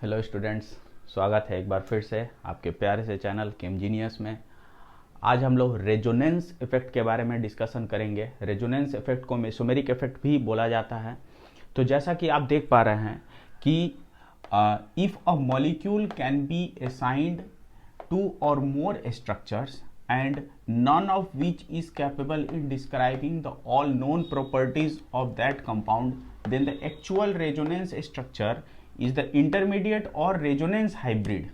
Hello students, स्वागत है एक बार फिर से आपके प्यारे से चैनल केमजीनियस में। आज हम लोग रेजोनेंस इफेक्ट के बारे में डिस्कशन करेंगे। रेजोनेंस इफेक्ट को मेसोमेरिक इफेक्ट भी बोला जाता है। तो जैसा कि आप देख पा रहे हैं कि if a molecule can be assigned two or more structures and none of which is capable in describing the all known properties of that compound, then the actual resonance structure is the intermediate or resonance hybrid.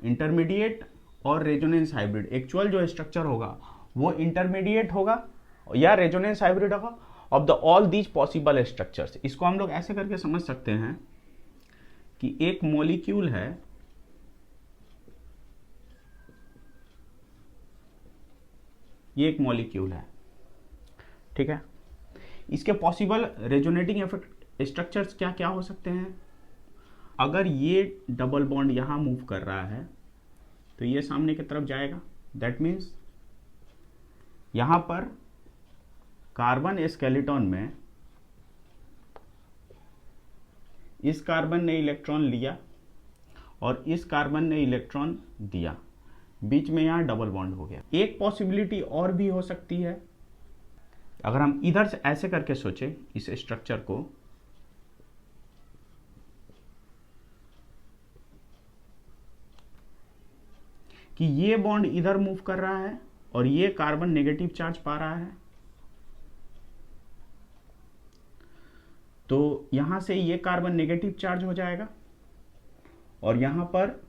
Intermediate और resonance hybrid, actual जो structure होगा वो intermediate होगा या resonance hybrid होगा of the all these possible structures. इसको हम लोग ऐसे करके समझ सकते हैं कि एक मॉलिक्यूल है, ये एक मॉलिक्यूल है, ठीक है। इसके पॉसिबल रेजोनेटिंग इफेक्ट स्ट्रक्चर्स क्या क्या हो सकते हैं। अगर ये डबल बॉन्ड यहां मूव कर रहा है तो ये सामने की तरफ जाएगा। दैट मीन्स यहां पर कार्बन स्केलेटन में इस कार्बन ने इलेक्ट्रॉन लिया और इस कार्बन ने इलेक्ट्रॉन दिया, बीच में यहां डबल बॉन्ड हो गया। एक पॉसिबिलिटी और भी हो सकती है, अगर हम इधर से ऐसे करके सोचें इस स्ट्रक्चर को, कि ये बॉन्ड इधर मूव कर रहा है और ये कार्बन नेगेटिव चार्ज पा रहा है, तो यहां से ये कार्बन नेगेटिव चार्ज हो जाएगा और यहां पर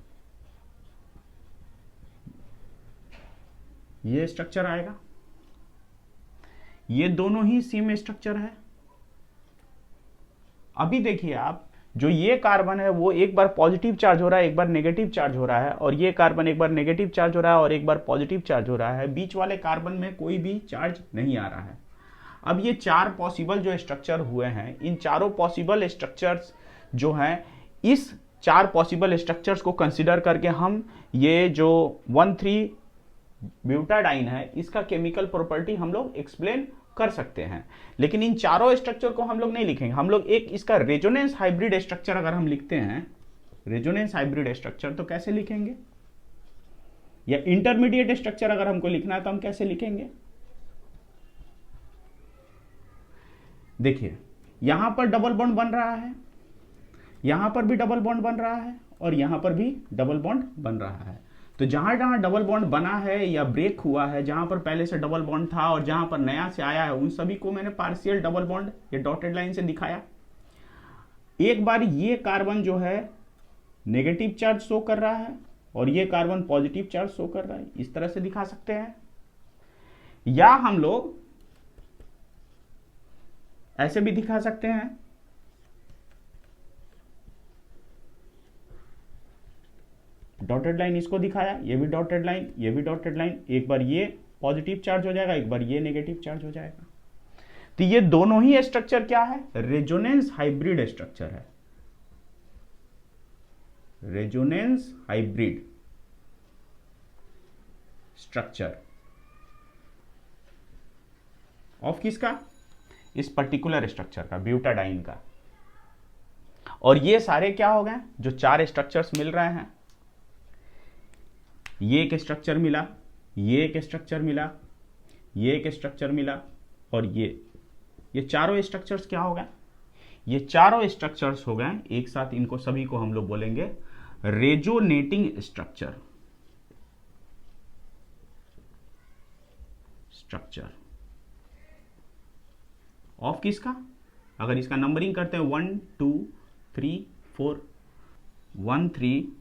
ये स्ट्रक्चर आएगा। ये दोनों ही सेम स्ट्रक्चर है। अभी देखिए आप, जो ये कार्बन है वो एक बार पॉजिटिव चार्ज हो रहा है, एक बार नेगेटिव चार्ज हो रहा है, और ये कार्बन एक बार नेगेटिव चार्ज हो रहा है और एक बार पॉजिटिव चार्ज हो रहा है। बीच वाले कार्बन में कोई भी चार्ज नहीं आ रहा है। अब ये चार पॉसिबल जो स्ट्रक्चर हुए हैं, इन चारों पॉसिबल स्ट्रक्चर्स जो हैं, इस चार पॉसिबल स्ट्रक्चर्स को कंसिडर करके हम ये जो 1,3 ब्यूटाडाइन है इसका केमिकल प्रॉपर्टी हम लोग एक्सप्लेन कर सकते हैं। लेकिन इन चारों स्ट्रक्चर को हम लोग नहीं लिखेंगे। हम लोग एक इसका रेजोनेंस हाइब्रिड स्ट्रक्चर अगर हम लिखते हैं, रेजोनेंस हाइब्रिड स्ट्रक्चर, तो कैसे लिखेंगे, या इंटरमीडिएट स्ट्रक्चर अगर हमको लिखना है तो हम कैसे लिखेंगे। देखिए यहां पर डबल बॉन्ड बन रहा है, यहां पर भी डबल बॉन्ड बन रहा है और यहां पर भी डबल बॉन्ड बन रहा है। तो जहां जहां डबल बॉन्ड बना है या ब्रेक हुआ है, जहां पर पहले से डबल बॉन्ड था और जहां पर नया से आया है, उन सभी को मैंने पार्शियल डबल बॉन्ड या डॉटेड लाइन से दिखाया। एक बार ये कार्बन जो है नेगेटिव चार्ज शो कर रहा है और ये कार्बन पॉजिटिव चार्ज शो कर रहा है, इस तरह से दिखा सकते हैं। या हम लोग ऐसे भी दिखा सकते हैं, डॉटेड लाइन इसको दिखाया, ये भी डॉटेड लाइन, ये भी डॉटेड लाइन। एक बार ये पॉजिटिव चार्ज हो जाएगा, एक बार ये नेगेटिव चार्ज हो जाएगा। तो ये दोनों ही स्ट्रक्चर क्या है, रेजोनेंस हाइब्रिड स्ट्रक्चर है। रेजोनेंस हाइब्रिड स्ट्रक्चर ऑफ किसका, इस पर्टिकुलर स्ट्रक्चर का, ब्यूटाडाइन का। और ये सारे क्या हो गए, जो चार स्ट्रक्चर्स मिल रहे हैं, ये एक स्ट्रक्चर मिला, ये एक स्ट्रक्चर मिला, ये एक स्ट्रक्चर मिला, और ये चारों स्ट्रक्चर्स क्या हो गए, ये चारों स्ट्रक्चर्स हो गए एक साथ। इनको सभी को हम लोग बोलेंगे रेजोनेटिंग स्ट्रक्चर, स्ट्रक्चर ऑफ किसका, अगर इसका नंबरिंग करते हैं 1 2 3 4, 1 3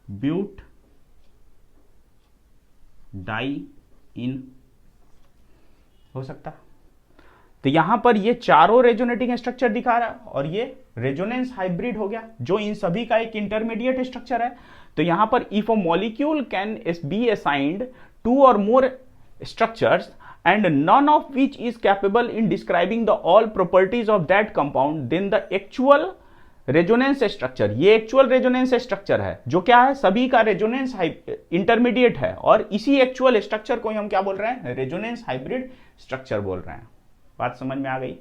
ब्यूट डाई इन हो सकता। तो यहां पर ये चारों रेजोनेटिंग स्ट्रक्चर दिखा रहा है और ये रेजोनेंस हाइब्रिड हो गया, जो इन सभी का एक इंटरमीडिएट स्ट्रक्चर है। तो यहां पर if a molecule can be assigned 2 और more structures and none of which is capable in describing the all properties of that compound, then the actual resonance structure, ये एक्चुअल रेजोनेंस स्ट्रक्चर है, जो क्या है, सभी का रेजोनेंस इंटरमीडिएट है, और इसी एक्चुअल स्ट्रक्चर को हम क्या बोल रहे हैं, रेजोनेंस हाइब्रिड स्ट्रक्चर बोल रहे हैं। बात समझ में आ गई।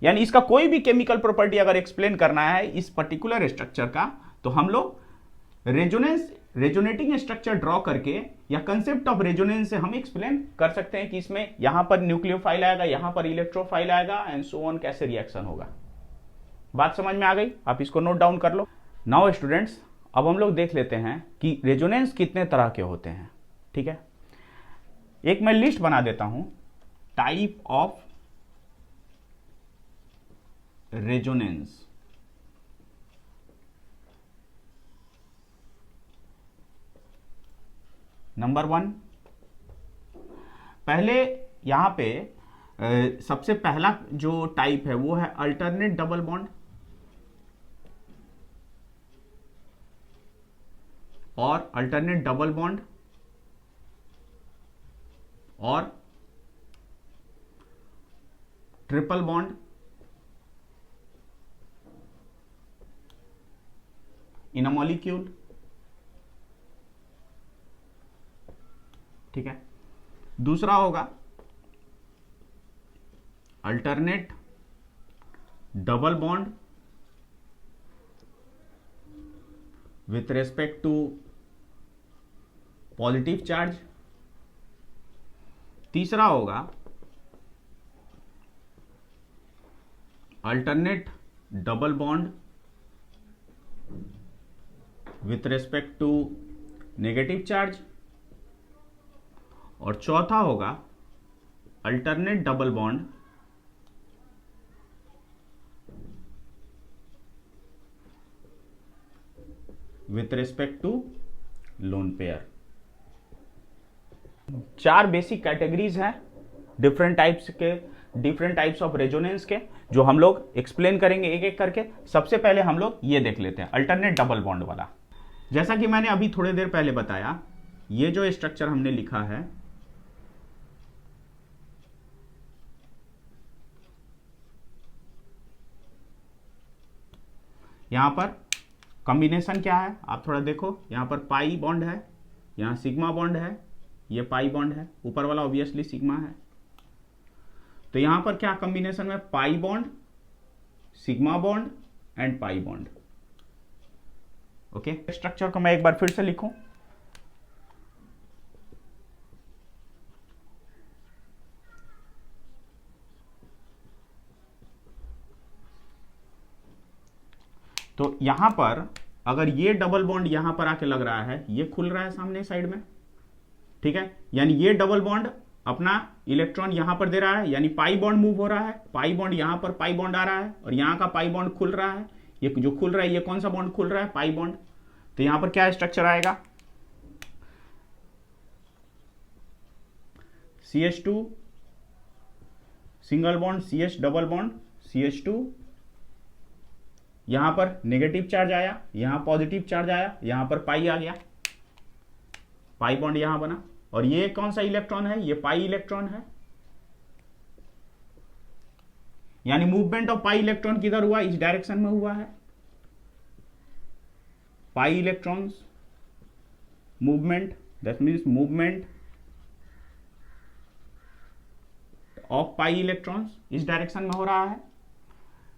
यानी इसका कोई भी केमिकल प्रॉपर्टी अगर एक्सप्लेन करना है इस पर्टिकुलर स्ट्रक्चर का, तो हम लोग रेजोनेटिंग स्ट्रक्चर ड्रॉ करके या कंसेप्ट ऑफ रेजोनेंस से हम एक्सप्लेन कर सकते हैं कि इसमें यहां पर न्यूक्लियोफाइल आएगा, यहां पर इलेक्ट्रोफाइल आएगा एंड सो ऑन, कैसे रिएक्शन होगा। बात समझ में आ गई? आप इसको नोट डाउन कर लो। नाउ स्टूडेंट्स, अब हम लोग देख लेते हैं कि रेजोनेंस कितने तरह के होते हैं। ठीक है, एक मैं लिस्ट बना देता हूं, टाइप ऑफ रेजोनेंस। नंबर 1, पहले यहां पे सबसे पहला जो टाइप है वो है अल्टरनेट डबल बॉन्ड और अल्टरनेट डबल बॉन्ड और triple bond in a molecule. ठीक है, दूसरा होगा alternate double bond with respect to positive charge. तीसरा होगा alternate double bond with respect to negative charge. और चौथा होगा alternate double bond with respect to lone pair. 4 basic categories हैं डिफरेंट टाइप्स ऑफ रेजोनेंस के, जो हम लोग एक्सप्लेन करेंगे एक एक करके। सबसे पहले हम लोग ये देख लेते हैं अल्टरनेट डबल बॉन्ड वाला। जैसा कि मैंने अभी थोड़ी देर पहले बताया, ये जो स्ट्रक्चर हमने लिखा है यहां पर कॉम्बिनेशन क्या है, आप थोड़ा देखो। यहां पर पाई बॉन्ड है, यहां सिग्मा बॉन्ड है, ये पाई बॉन्ड है, ऊपर वाला ऑब्वियसली सिग्मा है। तो यहां पर क्या कॉम्बिनेशन में pi bond, sigma bond and pi bond. Okay, structure को मैं एक बार फिर से लिखूं। तो यहां पर अगर ये डबल बॉन्ड यहां पर आके लग रहा है, ये खुल रहा है सामने साइड में। ठीक है, यानी ये डबल बॉन्ड अपना इलेक्ट्रॉन यहां पर दे रहा है, यानी पाई बॉन्ड मूव हो रहा है। पाई बॉन्ड यहां पर पाई बॉन्ड आ रहा है और यहां का पाई बॉन्ड खुल रहा है। ये जो खुल रहा है, ये कौन सा बॉन्ड खुल रहा है? Pi bond. तो यहां पर क्या स्ट्रक्चर आएगा? CH2 single bond, CH double bond, CH2। यहां पर नेगेटिव चार्ज आया, यहां पॉजिटिव चार्ज आया, यहां पर पाई आ गया, पाई बॉन्ड यहां बना। और ये कौन सा इलेक्ट्रॉन है? ये पाई इलेक्ट्रॉन है। यानी मूवमेंट ऑफ पाई इलेक्ट्रॉन किधर हुआ? इस डायरेक्शन में हुआ है। Pi electrons movement, that means movement of pi electrons इस डायरेक्शन में हो रहा है।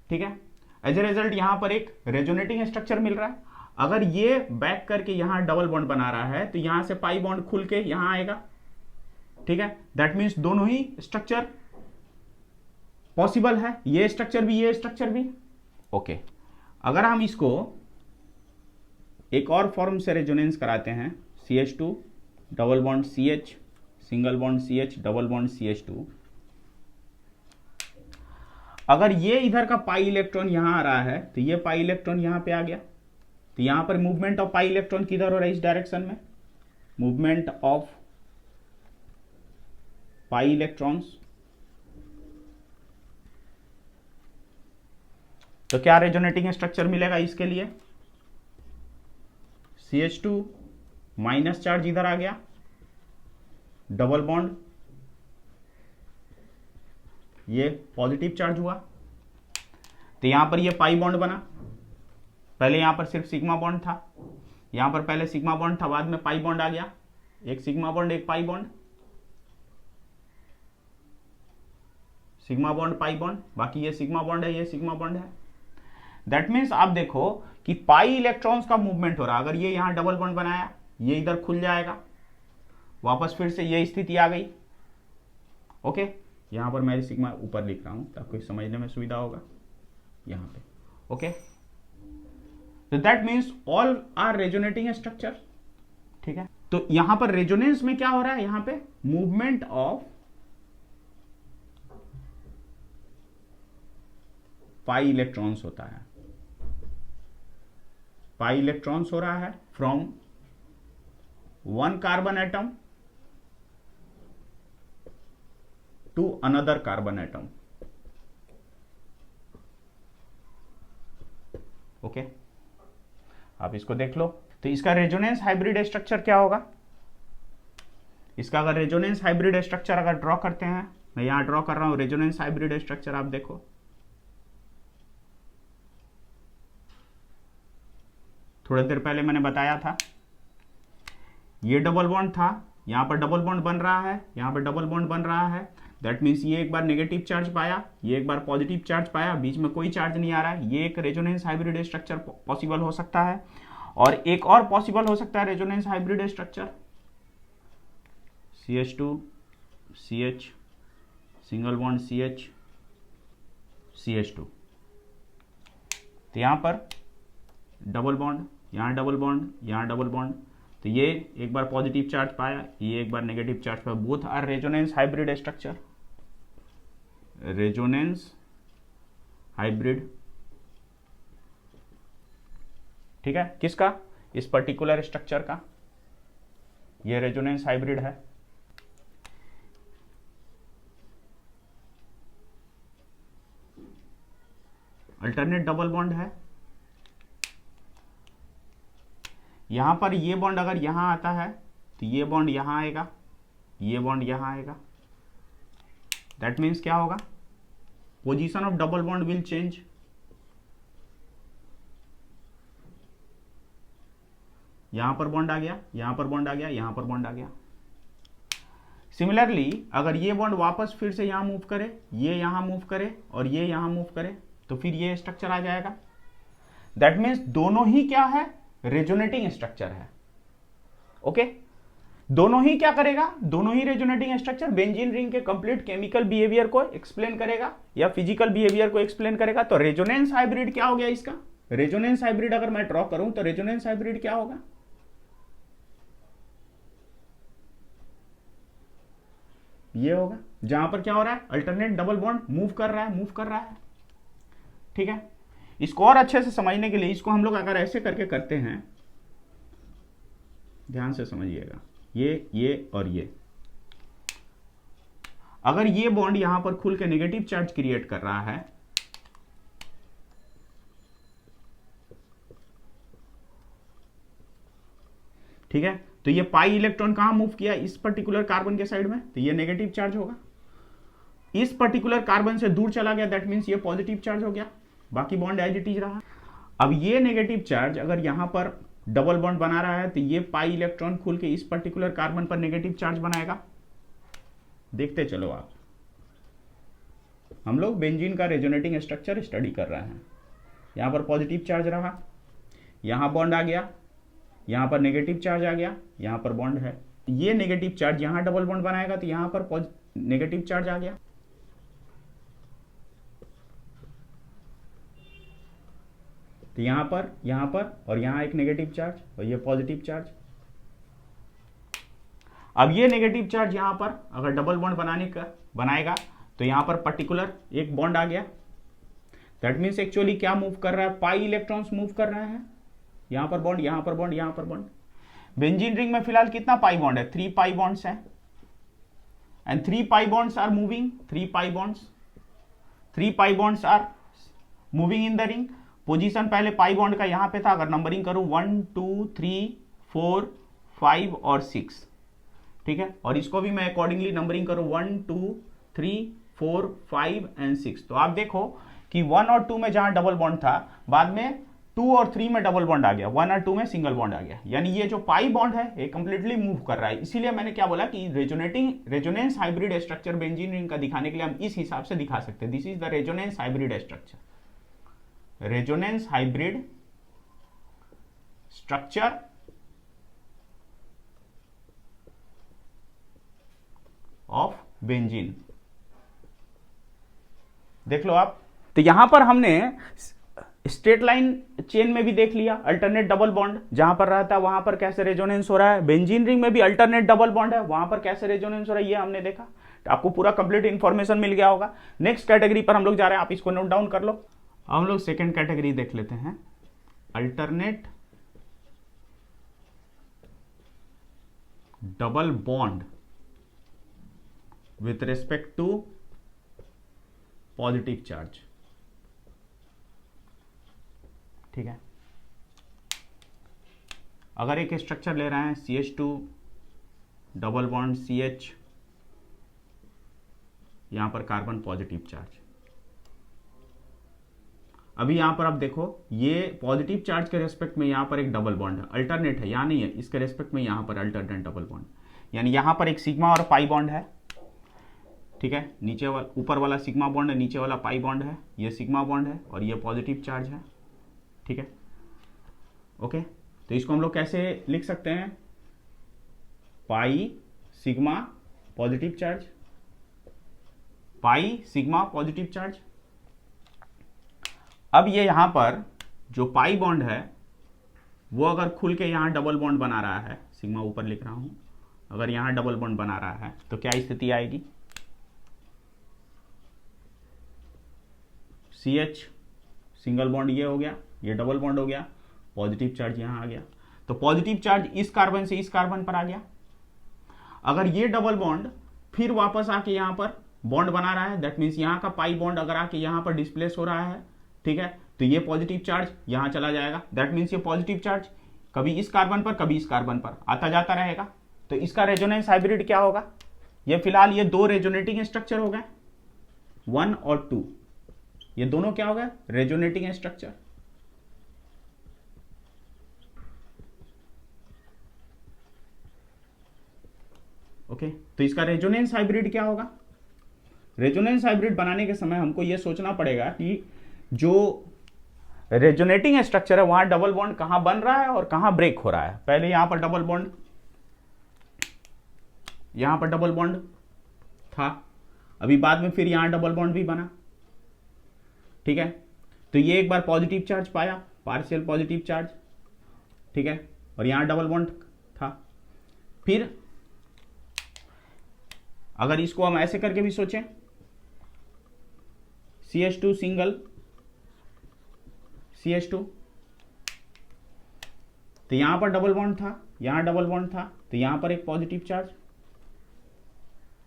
ठीक है, एज ए रिजल्ट यहां पर एक रेजोनेटिंग स्ट्रक्चर मिल रहा है। अगर ये बैक करके यहां डबल बॉन्ड बना रहा है, तो यहां से पाई बॉन्ड खुल के यहां आएगा। ठीक है, दैट मीन्स दोनों ही स्ट्रक्चर पॉसिबल है, ये स्ट्रक्चर भी ये स्ट्रक्चर भी। ओके, अगर हम इसको एक और फॉर्म से रेजोनेंस कराते हैं, CH2 double bond CH single bond CH double bond CH2। अगर ये इधर का पाई इलेक्ट्रॉन यहां आ रहा है, तो ये पाई इलेक्ट्रॉन यहां पे आ गया। तो यहां पर मूवमेंट ऑफ पाई इलेक्ट्रॉन किधर हो रहा है? इस डायरेक्शन में। Movement of pi electrons. तो क्या रेजोनेटिंग स्ट्रक्चर मिलेगा इसके लिए? CH2 माइनस चार्ज इधर आ गया, डबल बॉन्ड, ये पॉजिटिव चार्ज हुआ। तो यहां पर ये पाई बॉन्ड बना। पहले यहां पर सिर्फ सिग्मा बॉन्ड था, यहां पर पहले सिग्मा बॉन्ड था, बाद में पाई बॉन्ड आ गया। एक सिग्मा बॉन्ड, एक pi bond. Sigma bond pi bond, बाकी ये सिग्मा बॉन्ड है, ये सिग्मा बॉन्ड है। दैट मीन्स आप देखो कि पाई इलेक्ट्रॉन्स का मूवमेंट हो रहा है। अगर ये यहां डबल बॉन्ड बनाया, ये इधर खुल जाएगा, वापस फिर से ये स्थिति आ गई। ओके, यहां पर मैं सिग्मा ऊपर लिख रहा हूं ताकि समझने में सुविधा होगा यहां पे। ओके, तो that means all are resonating structure. ठीक है, तो यहां पर रेजोनेंस में क्या हो रहा है, यहां पे मूवमेंट ऑफ पाई इलेक्ट्रॉन्स होता है। पाई इलेक्ट्रॉन्स हो रहा है from one carbon atom to another carbon atom. Okay, आप इसको देख लो। तो इसका रेजोनेंस हाइब्रिड स्ट्रक्चर क्या होगा? इसका अगर रेजोनेंस हाइब्रिड स्ट्रक्चर अगर ड्रॉ करते हैं, मैं यहां ड्रॉ कर रहा हूं रेजोनेंस हाइब्रिड स्ट्रक्चर, आप देखो। थोड़ी देर पहले मैंने बताया था, ये डबल बॉन्ड था, यहां पर डबल बॉन्ड बन रहा है, यहां पर डबल बॉन्ड बन रहा है। दैट मीन्स ये एक बार नेगेटिव चार्ज पाया, ये एक बार पॉजिटिव चार्ज पाया, बीच में कोई चार्ज नहीं आ रहा है। ये एक रेजोनेंस हाइब्रिड स्ट्रक्चर पॉसिबल हो सकता है। और एक और पॉसिबल हो सकता है resonance hybrid structure, CH2 CH single bond CH CH2। तो यहां पर डबल बॉन्ड, यहां डबल बॉन्ड, यहां डबल बॉन्ड। तो ये एक बार पॉजिटिव चार्ज पाया, ये एक बार नेगेटिव चार्ज पाया। Both R resonance hybrid structure, resonance hybrid. ठीक है, किसका? इस पर्टिकुलर स्ट्रक्चर का। ये रेजोनेंस हाइब्रिड है। अल्टरनेट डबल बॉन्ड है। यहां पर ये बॉन्ड अगर यहां आता है तो ये बॉन्ड यहां आएगा, ये बॉन्ड यहां आएगा। दैट मीन्स क्या होगा? Position of double bond will change. यहां पर बॉन्ड आ गया, यहां पर बॉन्ड आ गया, यहां पर बॉन्ड आ गया। सिमिलरली अगर ये बॉन्ड वापस फिर से यहां मूव करे, ये यहां मूव करे और ये यहां मूव करे, तो फिर ये स्ट्रक्चर आ जाएगा। दैट मीन्स दोनों ही क्या है? रेजोनेटिंग स्ट्रक्चर है। ओके, दोनों ही क्या करेगा? दोनों ही रेजोनेटिंग स्ट्रक्चर बेंजीन रिंग के कंप्लीट केमिकल बिहेवियर को एक्सप्लेन करेगा या फिजिकल बिहेवियर को एक्सप्लेन करेगा। तो रेजोनेंस हाइब्रिड क्या हो गया इसका? रेजोनेंस हाइब्रिड अगर मैं ड्रॉ करूं तो रेजोनेंस हाइब्रिड क्या होगा? ये होगा, जहां पर क्या हो रहा है? अल्टरनेट डबल बॉन्ड मूव कर रहा है, मूव कर रहा है। ठीक है, इसको और अच्छे से समझने के लिए इसको हम लोग अगर ऐसे करके करते हैं, ध्यान से समझिएगा, ये और ये। अगर ये बॉन्ड यहां पर खुल के नेगेटिव चार्ज क्रिएट कर रहा है, ठीक है, तो ये पाई इलेक्ट्रॉन कहां मूव किया? इस पर्टिकुलर कार्बन के साइड में, तो ये नेगेटिव चार्ज होगा। इस पर्टिकुलर कार्बन से दूर चला गया, दैट मीन्स ये पॉजिटिव चार्ज हो गया, बाकी बॉन्ड एज इट इज रहा। अब ये नेगेटिव चार्ज अगर यहां पर डबल बॉन्ड बना रहा है तो ये पाई इलेक्ट्रॉन खुल के इस पर्टिकुलर कार्बन पर नेगेटिव चार्ज बनाएगा। देखते चलो आप, हम लोग बेंजीन का रेजोनेटिंग स्ट्रक्चर स्टडी कर रहे हैं। यहां पर पॉजिटिव चार्ज रहा, यहां बॉन्ड आ गया, यहां पर नेगेटिव चार्ज आ गया, यहां पर बॉन्ड है। ये नेगेटिव चार्ज यहां डबल बॉन्ड बनाएगा तो यहां पर नेगेटिव चार्ज आ गया। तो यहां पर और यहां एक नेगेटिव चार्ज और ये पॉजिटिव चार्ज। अब ये नेगेटिव चार्ज यहां पर अगर डबल बॉन्ड बनाएगा तो यहां पर पर्टिकुलर एक बॉन्ड आ गया। दैट मीन्स एक्चुअली क्या मूव कर रहा है? पाई इलेक्ट्रॉन्स मूव कर रहे हैं। यहां पर बॉन्ड, यहां पर बॉन्ड, यहां पर बॉन्ड। बेंजीन रिंग में फिलहाल कितना पाई बॉन्ड है? 3 पाई बॉन्ड्स हैं and 3 pi bonds are moving. 3 pi bonds are moving in the ring. Position पहले पाई बॉन्ड का यहां पे था, अगर नंबरिंग करूं 1 2 3 4 5 और 6, ठीक है, और इसको भी मैं अकॉर्डिंगली नंबरिंग करूं 1 2 3 4 5 एंड 6। तो आप देखो कि 1 और 2 में जहां डबल बॉन्ड था, बाद में 2 और 3 में डबल बॉन्ड आ गया, 1 और 2 में सिंगल बॉन्ड आ गया। यानी ये जो पाई बॉन्ड है ये कंप्लीटली मूव कर रहा है। इसीलिए मैंने क्या बोला कि resonance hybrid structure benzene ring का दिखाने के लिए हम इस हिसाब से दिखा सकते हैं। This is the resonance hybrid structure, resonance hybrid structure of benzene. देख लो आप, तो यहां पर हमने स्ट्रेट लाइन चेन में भी देख लिया अल्टरनेट डबल बॉन्ड, जहां पर रहता है वहां पर कैसे रेजोनेंस हो रहा है। बेंजीन रिंग में भी अल्टरनेट डबल बॉन्ड है, वहां पर कैसे रेजोनेंस हो रहा है ये हमने देखा। तो आपको पूरा कंप्लीट इंफॉर्मेशन मिल गया होगा। नेक्स्ट कैटेगरी पर हम लोग जा रहे हैं, आप इसको नोट डाउन कर लो। अब हम लोग सेकेंड कैटेगरी देख लेते हैं, alternate double bond with respect to positive charge. ठीक है, अगर एक स्ट्रक्चर ले रहे हैं CH2 डबल बॉन्ड CH, यहां पर कार्बन पॉजिटिव चार्ज। अभी यहां पर आप देखो, ये पॉजिटिव चार्ज के रेस्पेक्ट में यहां पर एक डबल बॉन्ड है, अल्टरनेट है, यहां नहीं है, इसके रेस्पेक्ट में यहां पर अल्टरनेट डबल बॉन्ड, यानी यहां पर एक सिग्मा और पाई बॉन्ड है। ठीक है, नीचे वाला ऊपर वाला सिग्मा बॉन्ड है, नीचे वाला पाई बॉन्ड है, ये सिग्मा बॉन्ड है और ये पॉजिटिव चार्ज है। ठीक है, ओके, तो इसको हम लोग कैसे लिख सकते हैं, pi sigma positive charge, pi sigma positive charge. अब ये यहां पर जो पाई बॉन्ड है वो अगर खुल के यहां डबल बॉन्ड बना रहा है, सिग्मा ऊपर लिख रहा हूं, अगर यहां डबल बॉन्ड बना रहा है तो क्या स्थिति आएगी, CH सिंगल बॉन्ड ये हो गया, ये डबल बॉन्ड हो गया, पॉजिटिव चार्ज यहां आ गया, तो पॉजिटिव चार्ज इस कार्बन से इस कार्बन पर आ गया। अगर ये डबल बॉन्ड फिर वापस आके यहां पर बॉन्ड बना रहा है, दैट मीन्स यहां का पाई बॉन्ड अगर आके यहां पर डिस्प्लेस हो रहा है, ठीक है, तो ये पॉजिटिव चार्ज यहां चला जाएगा, दैट मीन्स ये पॉजिटिव चार्ज कभी इस कार्बन पर कभी इस कार्बन पर आता जाता रहेगा। तो इसका रेजोनेंस हाइब्रिड क्या होगा, ये फिलहाल ये दो रेजोनेटिंग स्ट्रक्चर हो गए, 1 और 2, ये दोनों क्या हो गए, रेजोनेटिंग स्ट्रक्चर। ओके, तो इसका रेजोनेंस हाइब्रिड क्या होगा, रेजोनेंस हाइब्रिड बनाने के समय हमको यह सोचना पड़ेगा कि जो रेजोनेटिंग स्ट्रक्चर है वहां डबल बॉन्ड कहां बन रहा है और कहां ब्रेक हो रहा है। पहले यहां पर डबल बॉन्ड, यहां पर डबल बॉन्ड था, अभी बाद में फिर यहां डबल बॉन्ड भी बना। ठीक है, तो ये एक बार पॉजिटिव चार्ज पाया, पार्शियल पॉजिटिव चार्ज, ठीक है, और यहां डबल बॉन्ड था। फिर अगर इसको हम ऐसे करके भी सोचें, CH2 सिंगल CH2, तो यहां पर डबल बॉन्ड था, यहां डबल बॉन्ड था, तो यहां पर एक पॉजिटिव चार्ज।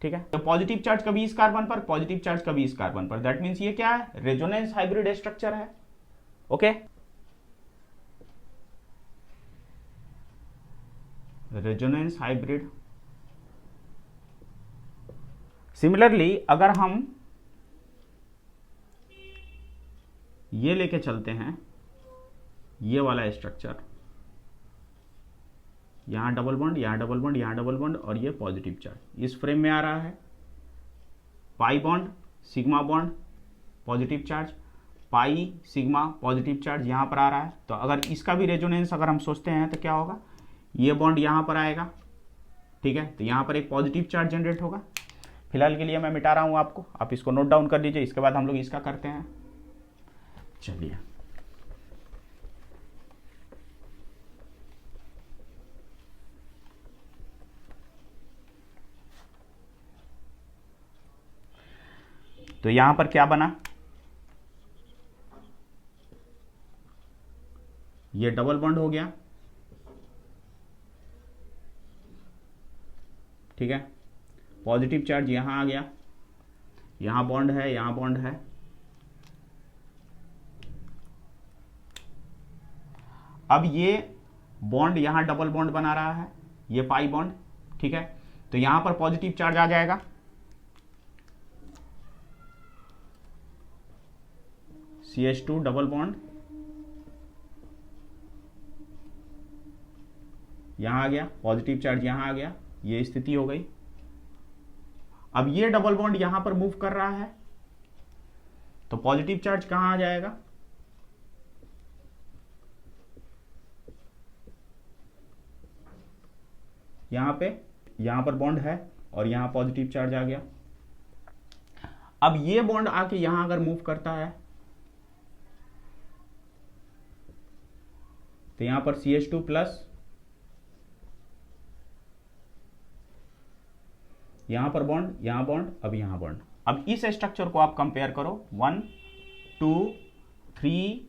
ठीक है, तो पॉजिटिव चार्ज कभी इस कार्बन पर, पॉजिटिव चार्ज कभी इस कार्बन पर, दैट मीन्स ये क्या है, रेजोनेंस हाइब्रिड स्ट्रक्चर है। Okay, resonance hybrid. सिमिलरली अगर हम ये लेके चलते हैं, ये वाला स्ट्रक्चर, यहां डबल बॉन्ड, यहां डबल बॉन्ड, यहां डबल बॉन्ड और ये पॉजिटिव चार्ज इस फ्रेम में आ रहा है, pi bond sigma bond positive charge, pi sigma positive charge यहां पर आ रहा है। तो अगर इसका भी रेजोनेंस अगर हम सोचते हैं तो क्या होगा, ये बॉन्ड यहां पर आएगा, ठीक है, तो यहां पर एक पॉजिटिव चार्ज जनरेट होगा। फिलहाल के लिए मैं मिटा रहा हूं आपको, आप इसको नोट डाउन कर लीजिए, इसके बाद हम लोग इसका करते हैं। चलिए, तो यहां पर क्या बना, ये डबल बॉन्ड हो गया, ठीक है, पॉजिटिव चार्ज यहां आ गया, यहां बॉन्ड है, यहां बॉन्ड है। अब ये बॉन्ड यहां डबल बॉन्ड बना रहा है, ये पाई बॉन्ड, ठीक है, तो यहां पर पॉजिटिव चार्ज आ जाएगा, CH2 डबल बॉन्ड यहां आ गया, पॉजिटिव चार्ज यहां आ गया, ये स्थिति हो गई। अब ये डबल बॉन्ड यहां पर मूव कर रहा है, तो पॉजिटिव चार्ज कहां आ जाएगा, यहां पे, यहां पर बॉन्ड है और यहां पॉजिटिव चार्ज आ गया। अब ये बॉन्ड आके यहां अगर मूव करता है तो यहां पर CH2 प्लस, यहां पर बॉन्ड, यहां बॉन्ड, अब यहां बॉन्ड। अब इस स्ट्रक्चर को आप कंपेयर करो 1 2 3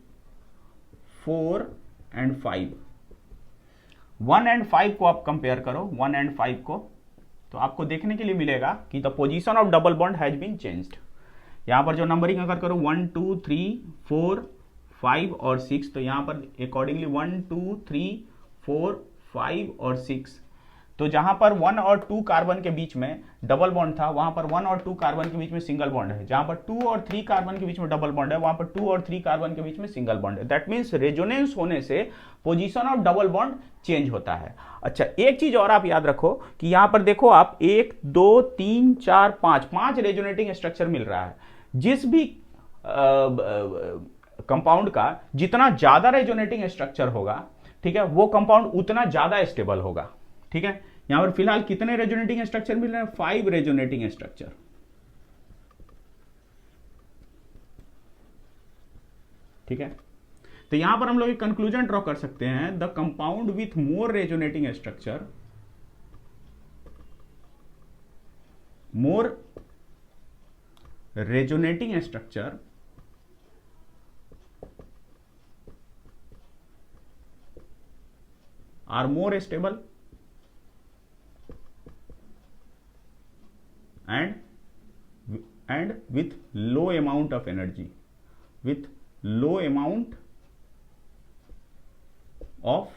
4 एंड 5, 1 एंड 5 को आप कंपेयर करो, 1 एंड 5 को, तो आपको देखने के लिए मिलेगा कि the position of double bond has been changed. यहां पर जो नंबरिंग अगर करो 1 2 3 4 5 और 6, तो यहां पर अकॉर्डिंगली 1 2 3 4 5 और 6, तो जहां पर 1 और 2 कार्बन के बीच में डबल बॉन्ड था, वहां पर 1 और 2 कार्बन के बीच में सिंगल बॉन्ड है। जहां पर 2 और 3 कार्बन के बीच में डबल बॉन्ड है, वहां पर 2 और 3 कार्बन के बीच में सिंगल बॉन्ड है। दैट मीन्स रेजोनेंस होने से position of double bond change होता है। अच्छा, एक चीज और आप याद रखो कि यहां पर देखो आप 1 2 3 4 5 रेजोनेटिंग स्ट्रक्चर मिल रहा है। जिस भी कंपाउंड का जितना ज्यादा रेजोनेटिंग स्ट्रक्चर होगा, ठीक है, वो कंपाउंड उतना ज्यादा स्टेबल होगा। ठीक है, यहां पर फिलहाल कितने रेजोनेटिंग स्ट्रक्चर मिल रहे हैं, 5 रेजोनेटिंग स्ट्रक्चर। ठीक है, तो यहां पर हम लोग एक कंक्लूजन ड्रॉ कर सकते हैं, the compound with more resonating structure, more resonating structure are more stable and with low amount of energy, with low amount of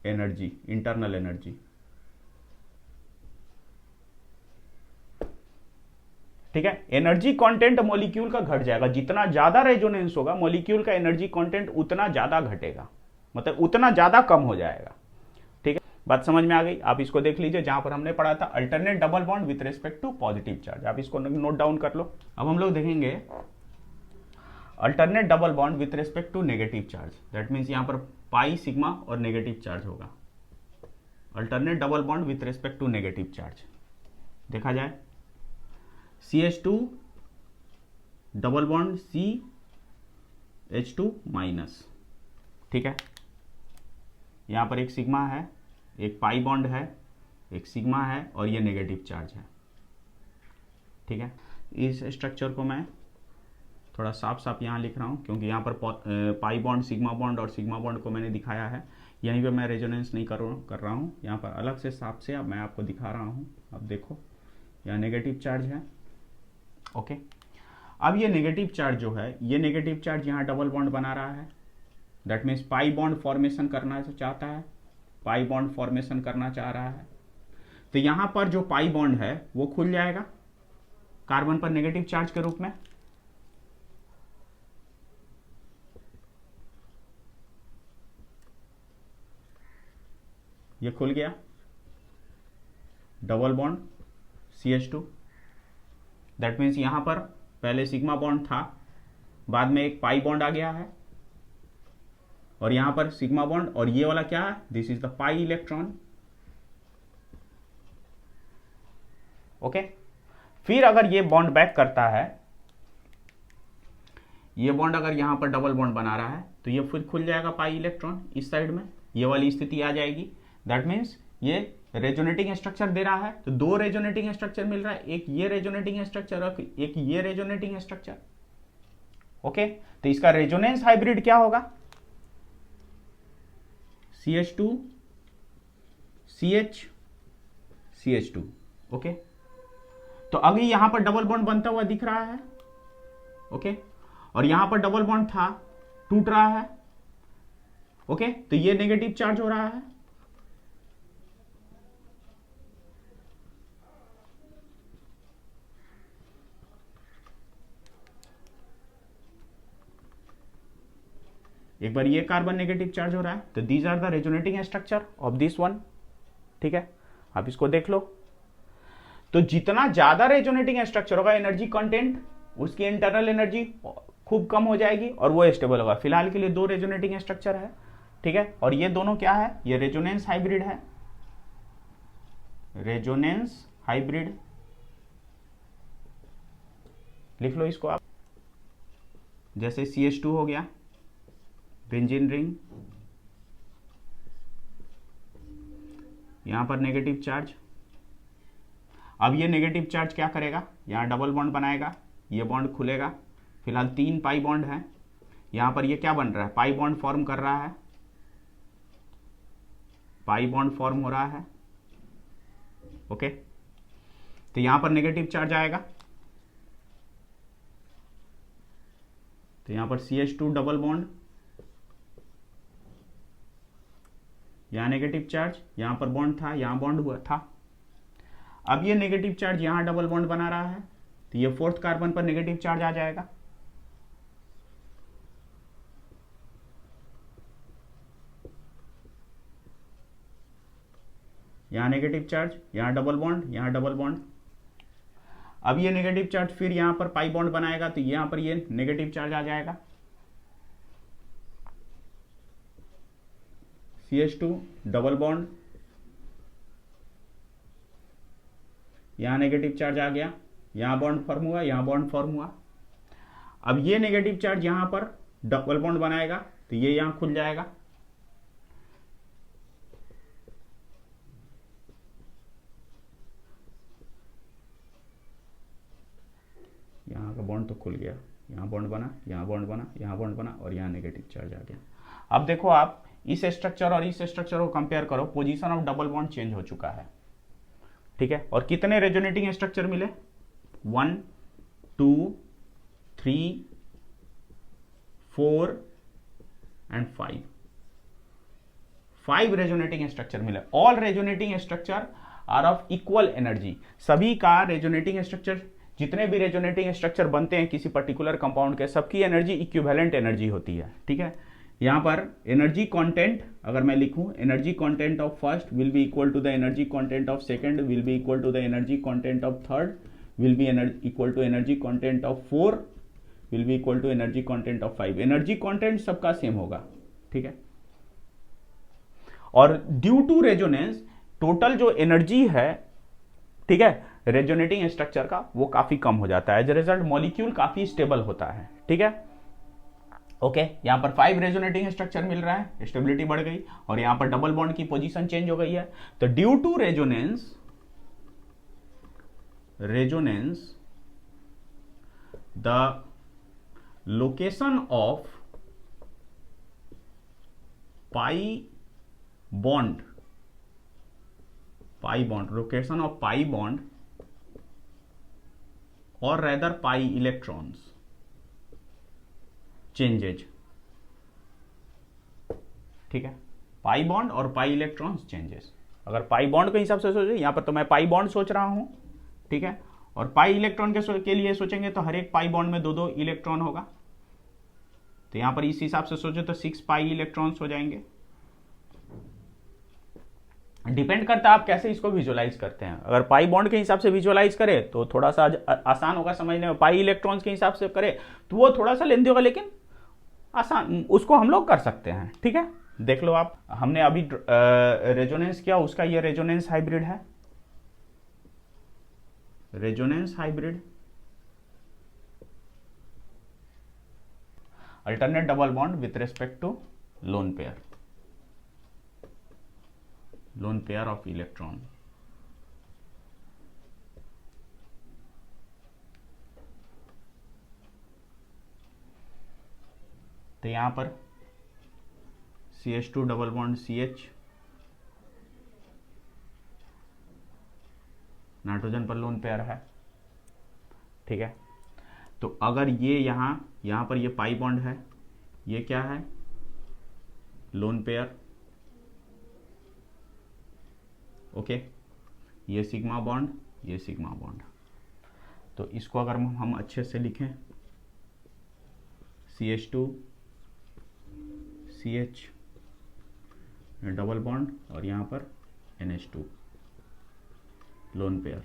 energy, internal energy। ठीक है, एनर्जी कंटेंट मॉलिक्यूल का घट जाएगा, जितना ज्यादा रेजोनेंस होगा मॉलिक्यूल का एनर्जी कंटेंट उतना ज्यादा घटेगा, मतलब उतना ज्यादा कम हो जाएगा। ठीक है, बात समझ में आ गई। आप इसको देख लीजिए, जहां पर हमने पढ़ा था alternate double bond with respect to positive charge, आप इसको नोट डाउन कर लो। अब हम लोग देखेंगे alternate double bond with respect to negative charge. That means यहां पर पाई सिग्मा और नेगेटिव चार्ज होगा। Alternate double bond with respect to negative charge देखा जाए, CH2 double bond CH2 minus. ठीक है, यहां पर एक सिग्मा है, एक पाई बॉन्ड है, एक सिग्मा है और ये नेगेटिव चार्ज है। ठीक है, इस स्ट्रक्चर को मैं थोड़ा साफ साफ यहां लिख रहा हूं, क्योंकि यहां पर पाई बॉन्ड, सिग्मा बॉन्ड और सिग्मा बॉन्ड को मैंने दिखाया है, यहीं पे मैं रेजोनेंस नहीं कर रहा हूं, यहां पर अलग से साफ से अब मैं आपको दिखा रहा हूं। अब देखो, यहाँ नेगेटिव चार्ज है। ओके, अब ये नेगेटिव चार्ज जो है, ये नेगेटिव चार्ज यहाँ डबल बॉन्ड बना रहा है। That means pi bond formation करना चाहता है, पाई बॉन्ड फॉर्मेशन करना चाह रहा है, तो यहां पर जो पाई बॉन्ड है वो खुल जाएगा कार्बन पर नेगेटिव चार्ज के रूप में। ये खुल गया, double bond CH2। That means यहां पर पहले सिग्मा बॉन्ड था, बाद में एक पाई बॉन्ड आ गया है, और यहां पर सिग्मा बॉन्ड, और ये वाला क्या है, this is the pi electron. Okay, फिर अगर ये बॉन्ड बैक करता है, ये बॉन्ड अगर यहां पर डबल बॉन्ड बना रहा है, तो ये फिर खुल जाएगा पाई इलेक्ट्रॉन इस साइड में, ये वाली स्थिति आ जाएगी। दैट मीन्स ये रेजोनेटिंग स्ट्रक्चर दे रहा है, तो दो रेजोनेटिंग स्ट्रक्चर मिल रहा है, एक ये रेजोनेटिंग स्ट्रक्चर और एक ये रेजोनेटिंग स्ट्रक्चर। ओके, तो इसका रेजोनेंस हाइब्रिड क्या होगा, CH2 CH CH2। ओके, तो अभी यहां पर डबल बॉन्ड बनता हुआ दिख रहा है। ओके, और यहां पर डबल बॉन्ड था, टूट रहा है। ओके, तो ये नेगेटिव चार्ज हो रहा है, एक एक बार ये कार्बन नेगेटिव चार्ज हो रहा है, तो these are the resonating structure of this one. ठीक है, आप इसको देख लो। तो जितना ज्यादा रेजोनेटिंग स्ट्रक्चर होगा एनर्जी कंटेंट, उसकी इंटरनल एनर्जी खूब कम हो जाएगी और वो स्टेबल होगा। फिलहाल के लिए दो रेजोनेटिंग स्ट्रक्चर है। ठीक है, और ये दोनों क्या है, ये रेजोनेंस हाइब्रिड है, रेजोनेंस हाइब्रिड। लिख लो इसको आप, जैसे CH2 हो गया, बेंजीन रिंग, यहां पर नेगेटिव चार्ज। अब ये नेगेटिव चार्ज क्या करेगा, यहां डबल बॉन्ड बनाएगा, ये बॉन्ड खुलेगा। फिलहाल 3 पाई बॉन्ड है, यहां पर ये क्या बन रहा है, पाई बॉन्ड फॉर्म कर रहा है, पाई बॉन्ड फॉर्म हो रहा है। ओके, तो यहां पर नेगेटिव चार्ज आएगा, तो यहां पर CH2 डबल बॉन्ड, यहां नेगेटिव चार्ज, यहां पर बॉन्ड था, यहां बॉन्ड हुआ था। अब ये नेगेटिव चार्ज यहां डबल बॉन्ड बना रहा है, तो ये 4th कार्बन पर नेगेटिव चार्ज आ जाएगा। यहां नेगेटिव चार्ज, यहां डबल बॉन्ड, यहां डबल बॉन्ड। अब ये नेगेटिव चार्ज फिर यहां पर पाई बॉन्ड बनाएगा, तो यहां पर ये नेगेटिव चार्ज आ जाएगा, CH2 डबल बॉन्ड, यहां नेगेटिव चार्ज आ गया, यहां बॉन्ड फॉर्म हुआ, यहां बॉन्ड फॉर्म हुआ। अब ये नेगेटिव चार्ज यहां पर डबल बॉन्ड बनाएगा, तो ये यहां खुल जाएगा, यहाँ का बॉन्ड तो खुल गया, यहाँ बॉन्ड बना, यहाँ बॉन्ड बना, यहाँ बॉन्ड बना, और यहाँ नेगेटिव चार्ज आ गया। अब देखो आप इस स्ट्रक्चर और इस स्ट्रक्चर को कंपेयर करो, position of double bond change हो चुका है। ठीक है, और कितने रेजोनेटिंग स्ट्रक्चर मिले, 1 2 3 4 एंड 5 रेजोनेटिंग स्ट्रक्चर मिले। All resonating structure are of equal energy. सभी का रेजोनेटिंग स्ट्रक्चर, जितने भी रेजोनेटिंग स्ट्रक्चर बनते हैं किसी पर्टिकुलर कंपाउंड के, सबकी एनर्जी इक्विवेलेंट एनर्जी होती है। ठीक है, यहां पर एनर्जी कंटेंट अगर मैं लिखूं, energy content of first will be equal to the energy content of second, will be equal to the energy content of third, will be equal to energy content of 4, will be equal to energy content of 5। Energy content सबका same होगा। ठीक है, और due to resonance total जो energy है, ठीक है, resonating structure का, वो काफी कम हो जाता है। एज ए रिजल्ट मॉलिक्यूल काफी स्टेबल होता है। ठीक है, ओके, यहां पर 5 रेजोनेटिंग स्ट्रक्चर मिल रहा है, स्टेबिलिटी बढ़ गई, और यहां पर डबल बॉन्ड की पोजीशन चेंज हो गई है। तो due to resonance the location of pi bond, location of pi bond और रेदर पाई इलेक्ट्रॉन्स चेंजेज। ठीक है, पाई बॉन्ड और पाई इलेक्ट्रॉन्स चेंजेस। अगर पाई बॉन्ड के हिसाब से सोचे, यहां पर तो मैं पाई बॉन्ड सोच रहा हूं। ठीक है, और पाई इलेक्ट्रॉन के लिए सोचेंगे तो हर एक पाई बॉन्ड में 2-2 इलेक्ट्रॉन होगा, तो यहां पर इस हिसाब से सोचे तो 6 पाई इलेक्ट्रॉन्स हो जाएंगे। डिपेंड करता है आप कैसे इसको विजुअलाइज करते हैं। अगर पाई बॉन्ड के हिसाब से विजुअलाइज करें तो थोड़ा सा आसान होगा समझने में, पाई इलेक्ट्रॉन्स के हिसाब से करें तो वो थोड़ा सा लेंथी होगा, लेकिन आसान, उसको हम लोग कर सकते हैं। ठीक है, देख लो आप, हमने अभी रेजोनेंस किया, उसका ये रेजोनेंस हाइब्रिड है, resonance hybrid, alternate double bond with respect to lone pair of electron. तो यहां पर CH2 double bond CH, nitrogen पर लोन पेयर है। ठीक है, तो अगर ये यहां पर ये पाई बॉन्ड है, ये क्या है, लोन पेयर। ओके, ये सिग्मा बॉन्ड, ये सिग्मा बॉन्ड। तो इसको अगर हम अच्छे से लिखें, CH2 CH डबल बॉन्ड और यहाँ पर NH2 लोन पेयर।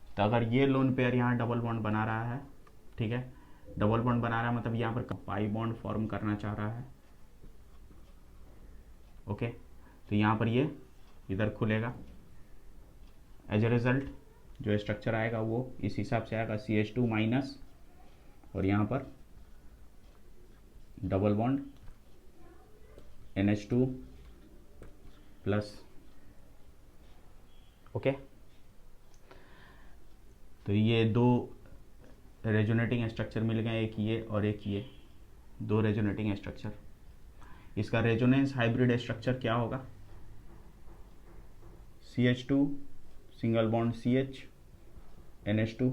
तो अगर ये लोन पेयर यहाँ डबल बॉन्ड बना रहा है, ठीक है, डबल बॉन्ड बना रहा है मतलब यहाँ पर पाई बॉन्ड फॉर्म करना चाह रहा है। ओके, तो यहाँ पर ये इधर खुलेगा। एज ए रिजल्ट जो स्ट्रक्चर आएगा वो इस हिसाब से आएगा, CH2 माइनस और यहाँ पर double bond NH2 plus. Okay, तो ये दो रेजोनेटिंग स्ट्रक्चर मिल गए, एक ये और एक ये, दो रेजोनेटिंग स्ट्रक्चर। इसका रेजोनेंस हाइब्रिड स्ट्रक्चर क्या होगा? CH2 single bond CH NH2,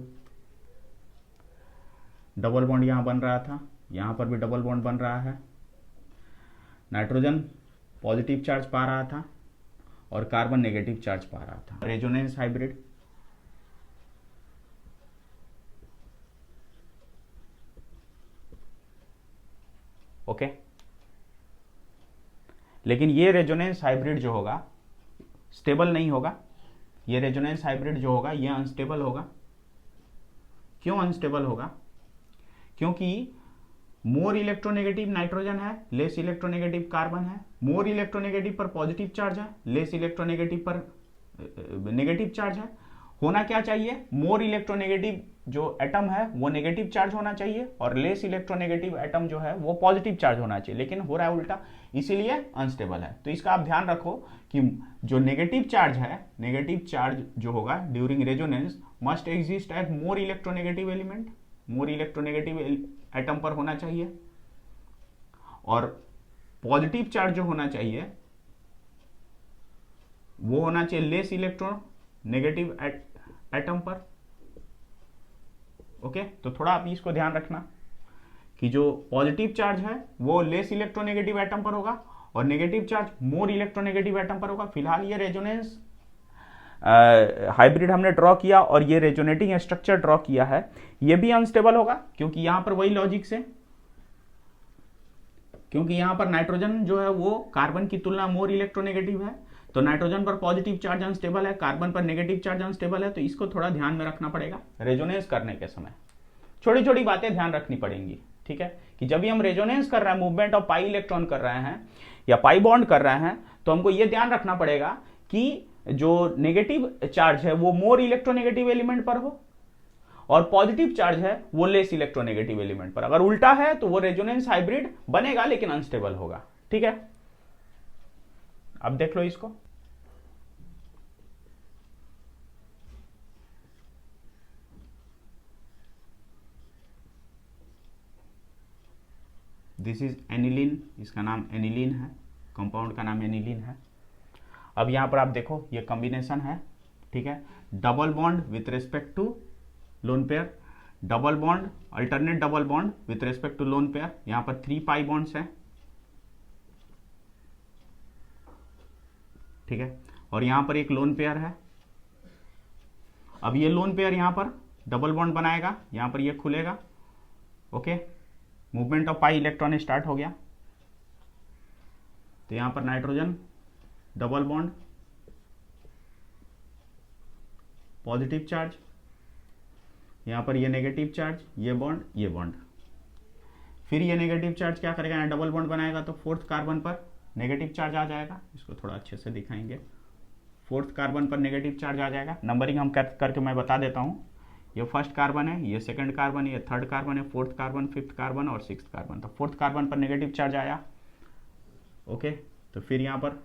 double bond यहाँ बन रहा था, यहाँ पर भी डबल बॉन्ड बन रहा है। नाइट्रोजन पॉजिटिव चार्ज पा रहा था और कार्बन नेगेटिव चार्ज पा रहा था। Resonance hybrid. ओके, लेकिन ये रेजोनेंस हाइब्रिड जो होगा स्टेबल नहीं होगा। ये रेजोनेंस हाइब्रिड जो होगा ये अनस्टेबल होगा। क्यों अनस्टेबल होगा? क्योंकि मोर इलेक्ट्रोनेगेटिव नाइट्रोजन है, लेस इलेक्ट्रोनेगेटिव कार्बन है। मोर इलेक्ट्रोनेगेटिव पर पॉजिटिव चार्ज है, लेस इलेक्ट्रोनेगेटिव पर नेगेटिव चार्ज है। होना क्या चाहिए? मोर इलेक्ट्रोनेगेटिव जो एटम है वो नेगेटिव चार्ज होना चाहिए और लेस इलेक्ट्रोनेगेटिव एटम जो है वो पॉजिटिव चार्ज होना चाहिए, लेकिन हो रहा है उल्टा, इसीलिए अनस्टेबल है। तो इसका आप ध्यान रखो कि जो नेगेटिव चार्ज है, नेगेटिव चार्ज जो होगा during resonance must exist at more electronegative element, more electronegative atom पर होना चाहिए। और पॉजिटिव चार्ज जो होना चाहिए वो होना चाहिए लेस इलेक्ट्रोनेगेटिव एटम पर। ओके, तो थोड़ा आप इसको ध्यान रखना कि जो पॉजिटिव चार्ज है वो लेस इलेक्ट्रोनेगेटिव एटम पर होगा और negative charge more electronegative atom पर होगा। फिलहाल ये रेजोनेंस हाइब्रिड हमने ड्रॉ किया और ये रेजोनेटिंग स्ट्रक्चर ड्रॉ किया है, ये भी अनस्टेबल होगा क्योंकि यहां पर वही लॉजिक से, क्योंकि यहां पर नाइट्रोजन जो है वो कार्बन की तुलना मोर इलेक्ट्रोनेगेटिव है, तो नाइट्रोजन पर पॉजिटिव चार्ज अनस्टेबल है, कार्बन पर नेगेटिव चार्ज अनस्टेबल है। तो इसको थोड़ा ध्यान में रखना पड़ेगा रेजोनेंस करने के समय, छोटी छोटी बातें ध्यान रखनी पड़ेंगी। ठीक है, कि जब भी हम रेजोनेंस कर रहे हैं, मूवमेंट ऑफ पाई इलेक्ट्रॉन कर रहे हैं या पाई बॉन्ड कर रहे हैं, तो हमको यह ध्यान रखना पड़ेगा कि जो नेगेटिव चार्ज है वो मोर इलेक्ट्रोनेगेटिव एलिमेंट पर हो और पॉजिटिव चार्ज है वो लेस इलेक्ट्रोनेगेटिव एलिमेंट पर। अगर उल्टा है तो वो रेजोनेंस हाइब्रिड बनेगा लेकिन अनस्टेबल होगा। ठीक है, अब देख लो इसको। दिस इज एनिलीन, इसका नाम एनिलीन है, कंपाउंड का नाम एनिलीन है। अब यहां पर आप देखो ये कॉम्बिनेशन है, ठीक है, double bond with respect to lone pair, double bond, alternate double bond with respect to lone pair. यहां पर 3 पाई बॉन्ड्स हैं, ठीक है, और यहां पर एक लोन पेयर है। अब ये लोन पेयर यहां पर डबल बॉन्ड बनाएगा, यहां पर ये खुलेगा। Okay, movement of pi electron start हो गया। तो यहां पर nitrogen double bond, positive charge, यहां पर ये नेगेटिव चार्ज, ये बॉन्ड, ये बॉन्ड। फिर ये नेगेटिव चार्ज क्या करेगा, यहाँ डबल बॉन्ड बनाएगा तो फोर्थ कार्बन पर नेगेटिव चार्ज आ जाएगा। इसको थोड़ा अच्छे से दिखाएंगे। फोर्थ कार्बन पर नेगेटिव चार्ज आ जाएगा। नंबरिंग हम करके मैं बता देता हूँ। ये फर्स्ट कार्बन है, ये सेकंड कार्बन है, ये थर्ड कार्बन है, फोर्थ कार्बन, फिफ्थ कार्बन और सिक्स्थ कार्बन। तो फोर्थ कार्बन पर नेगेटिव चार्ज आया। ओके, तो फिर यहाँ पर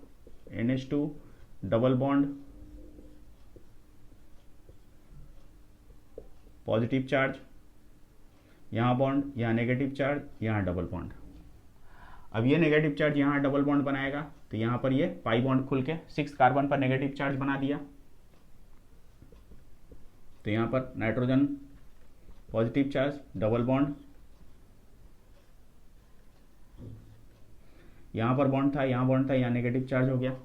NH2 double bond, positive charge, यहाँ बॉन्ड, यहाँ नेगेटिव चार्ज, यहाँ डबल बॉन्ड। अब ये नेगेटिव चार्ज यहाँ डबल बॉन्ड बनाएगा तो यहाँ पर ये पाई बॉन्ड खुल के सिक्स कार्बन पर नेगेटिव चार्ज बना दिया। तो यहाँ पर nitrogen positive charge, double bond, यहाँ पर बॉन्ड था, यहाँ बॉन्ड था, यहाँ नेगेटिव चार्ज हो गया।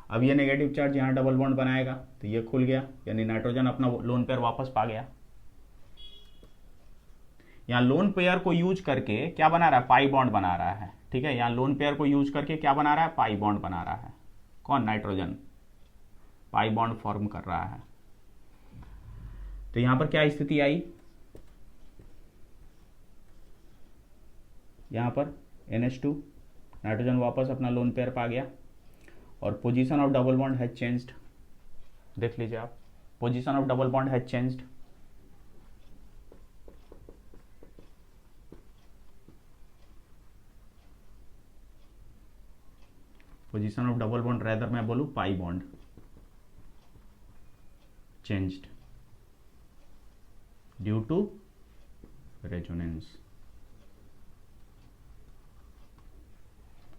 अब ये नेगेटिव चार्ज यहाँ डबल बॉन्ड बनाएगा तो ये खुल गया, यानी नाइट्रोजन अपना लोन पेयर वापस पा गया। यहाँ लोन पेयर को यूज करके क्या बना रहा है, पाई बॉन्ड बना रहा है। ठीक है, यहाँ लोन पेयर को यूज करके क्या बना रहा है, पाई बॉन्ड बना रहा है। कौन, नाइट्रोजन पाई बॉन्ड फॉर्म कर रहा है। तो यहां पर क्या स्थिति आई, यहां पर NH2 नाइट्रोजन वापस अपना लोन पेयर पा गया और position of double bond has changed. देख लीजिए आप, position of double bond has changed. Position of double bond rather मैं बोलूं pi bond changed due to resonance.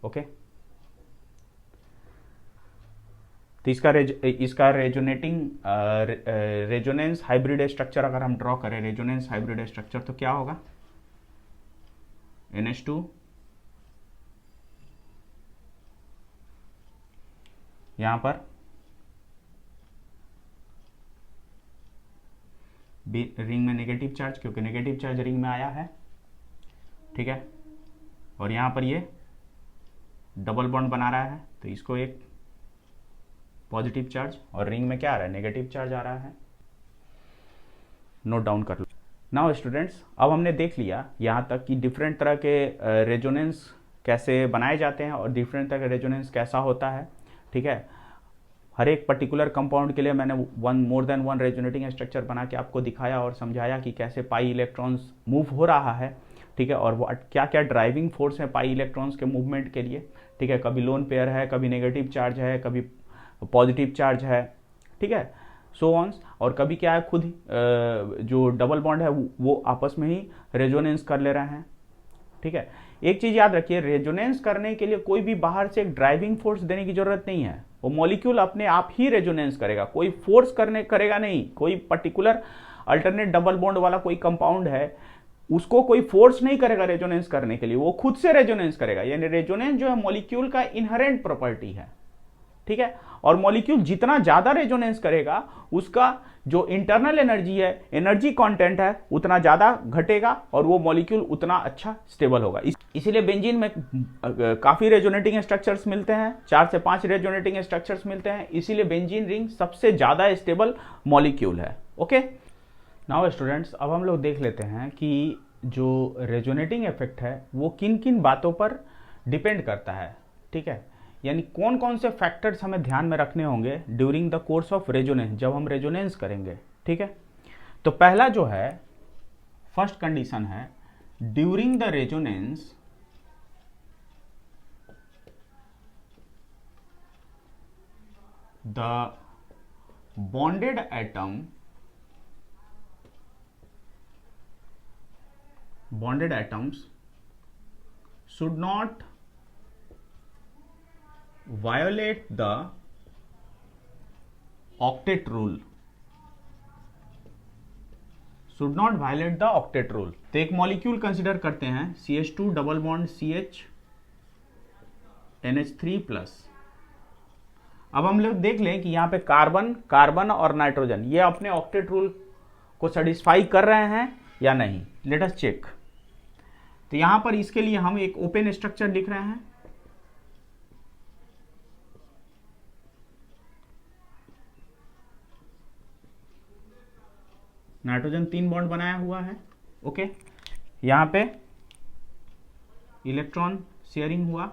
Okay, तो इसका रेजोनेटिंग रेजोनेंस हाइब्रिड स्ट्रक्चर अगर हम ड्रॉ करें, रेजोनेंस हाइब्रिड स्ट्रक्चर, तो क्या होगा, NH2 यहां पर रिंग में नेगेटिव चार्ज, क्योंकि नेगेटिव चार्ज रिंग में आया है। ठीक है, और यहां पर ये डबल बॉन्ड बना रहा है, तो इसको एक पॉजिटिव चार्ज, और रिंग में क्या आ रहा है, नेगेटिव चार्ज आ रहा है। नोट डाउन कर लो। नाउ स्टूडेंट्स, अब हमने देख लिया यहाँ तक कि डिफरेंट तरह के रेजोनेंस कैसे बनाए जाते हैं और डिफरेंट तरह का रेजोनेंस कैसा होता है। ठीक है, हर एक पर्टिकुलर कंपाउंड के लिए मैंने more than one resonating structure बना के आपको दिखाया और समझाया कि कैसे पाई इलेक्ट्रॉन्स मूव हो रहा है। ठीक है, और वो क्या क्या ड्राइविंग फोर्स है पाई इलेक्ट्रॉन्स के मूवमेंट के लिए। ठीक है, कभी लोन पेयर है, कभी नेगेटिव चार्ज है, कभी पॉजिटिव चार्ज है। ठीक है, सो ऑन्स, और कभी क्या है, खुद जो डबल बॉन्ड है वो आपस में ही रेजोनेंस कर ले रहे हैं। ठीक है, एक चीज याद रखिए, रेजोनेंस करने के लिए कोई भी बाहर से एक ड्राइविंग फोर्स देने की जरूरत नहीं है। वो मॉलिक्यूल अपने आप ही रेजोनेंस करेगा, कोई फोर्स करेगा नहीं। कोई पर्टिकुलर अल्टरनेट डबल बॉन्ड वाला कोई कंपाउंड है, उसको कोई फोर्स नहीं करेगा रेजोनेंस करने के लिए, वो खुद से रेजोनेंस करेगा। यानी रेजोनेंस जो है मॉलिक्यूल का इनहेरेंट प्रॉपर्टी है। ठीक है, और मॉलिक्यूल जितना ज्यादा रेजोनेंस करेगा, उसका जो इंटरनल एनर्जी है, एनर्जी कंटेंट है, उतना ज्यादा घटेगा और वो मॉलिक्यूल उतना अच्छा स्टेबल होगा। इसीलिए बेंजीन में काफी रेजोनेटिंग स्ट्रक्चर्स मिलते हैं, 4 से 5 रेजोनेटिंग स्ट्रक्चर्स मिलते हैं। इसीलिए बेंजीन रिंग सबसे ज्यादा स्टेबल मॉलिक्यूल है। ओके, नाउ स्टूडेंट्स, अब हम लोग देख लेते हैं कि जो रेजोनेटिंग इफेक्ट है वो किन किन बातों पर डिपेंड करता है। ठीक है, यानी कौन कौन से फैक्टर्स हमें ध्यान में रखने होंगे during the course of resonance, जब हम रेजोनेंस करेंगे। ठीक है, तो पहला जो है, फर्स्ट कंडीशन है, during the resonance the bonded atoms should not violate the octet rule, should not violate the octet rule। तो एक मॉलिक्यूल कंसिडर करते हैं, CH2 double bond CH NH3 plus. अब हम लोग देख लें कि यहाँ पे कार्बन और नाइट्रोजन ये अपने ऑक्टेट रूल को सेटिस्फाई कर रहे हैं या नहीं। Let us check. तो यहां पर इसके लिए हम एक ओपन स्ट्रक्चर लिख रहे हैं। नाइट्रोजन 3 बॉन्ड बनाया हुआ है। ओके, यहां पे इलेक्ट्रॉन शेयरिंग हुआ,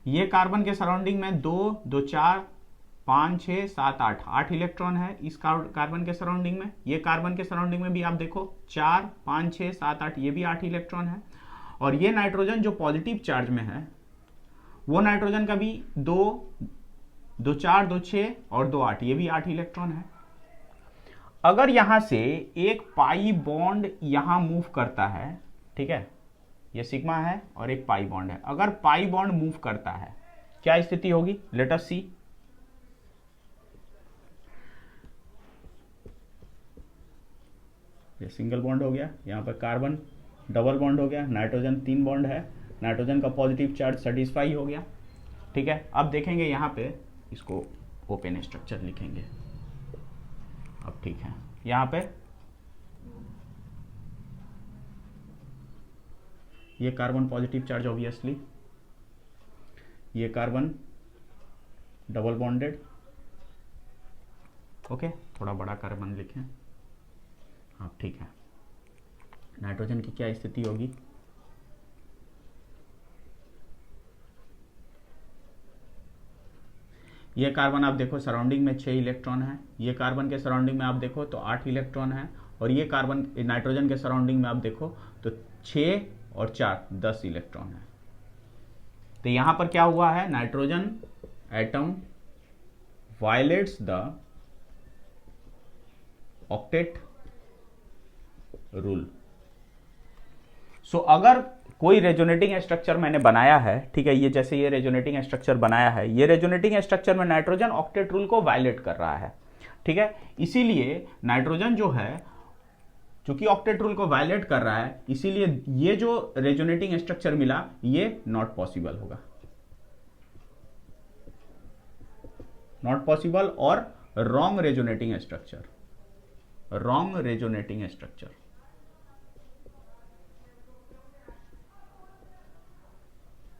ये कार्बन के सराउंडिंग में 2 2 4 5 6 7 8 इलेक्ट्रॉन है इस कार्बन के सराउंडिंग में। ये कार्बन के सराउंडिंग में भी आप देखो 4 5 6 7 8, ये भी 8 इलेक्ट्रॉन है। और ये नाइट्रोजन जो पॉजिटिव चार्ज में है, वो नाइट्रोजन का भी 2 2 4 2 6 और 2 8, ये भी 8 इलेक्ट्रॉन है। अगर यहां से एक पाई बॉन्ड यहां मूव करता है, ठीक है, ये सिग्मा है और एक पाई बॉन्ड है, अगर पाई बॉन्ड मूव करता है क्या स्थिति होगी, लेट अस सी। ये सिंगल बॉन्ड हो गया, यहां पर कार्बन डबल बॉन्ड हो गया, नाइट्रोजन 3 बॉन्ड है, नाइट्रोजन का पॉजिटिव चार्ज सेटिस्फाई हो गया। ठीक है, अब देखेंगे यहाँ पे, इसको ओपन स्ट्रक्चर लिखेंगे। अब ठीक है, यहाँ पे ये कार्बन पॉजिटिव चार्ज ऑब्वियसली, ये कार्बन डबल बॉन्डेड। ओके, थोड़ा बड़ा कार्बन लिखें। हाँ ठीक है, नाइट्रोजन की क्या स्थिति होगी, ये कार्बन आप देखो सराउंडिंग में 6 इलेक्ट्रॉन है, ये कार्बन के सराउंडिंग में आप देखो तो 8 इलेक्ट्रॉन है, और ये कार्बन नाइट्रोजन के सराउंडिंग में आप देखो तो 6 और 4 10 इलेक्ट्रॉन है। तो यहां पर क्या हुआ है, nitrogen atom violates the octet rule. So अगर कोई रेजोनेटिंग स्ट्रक्चर मैंने बनाया है, ठीक है, ये जैसे ये रेजोनेटिंग स्ट्रक्चर बनाया है, ये रेजोनेटिंग स्ट्रक्चर में नाइट्रोजन ऑक्टेट रूल को वायलेट कर रहा है। ठीक है, इसीलिए नाइट्रोजन जो है, चूंकि ऑक्टेट रूल को वायलेट कर रहा है, इसीलिए ये जो रेजोनेटिंग स्ट्रक्चर मिला ये नॉट पॉसिबल होगा, नॉट पॉसिबल और wrong resonating structure, wrong resonating structure.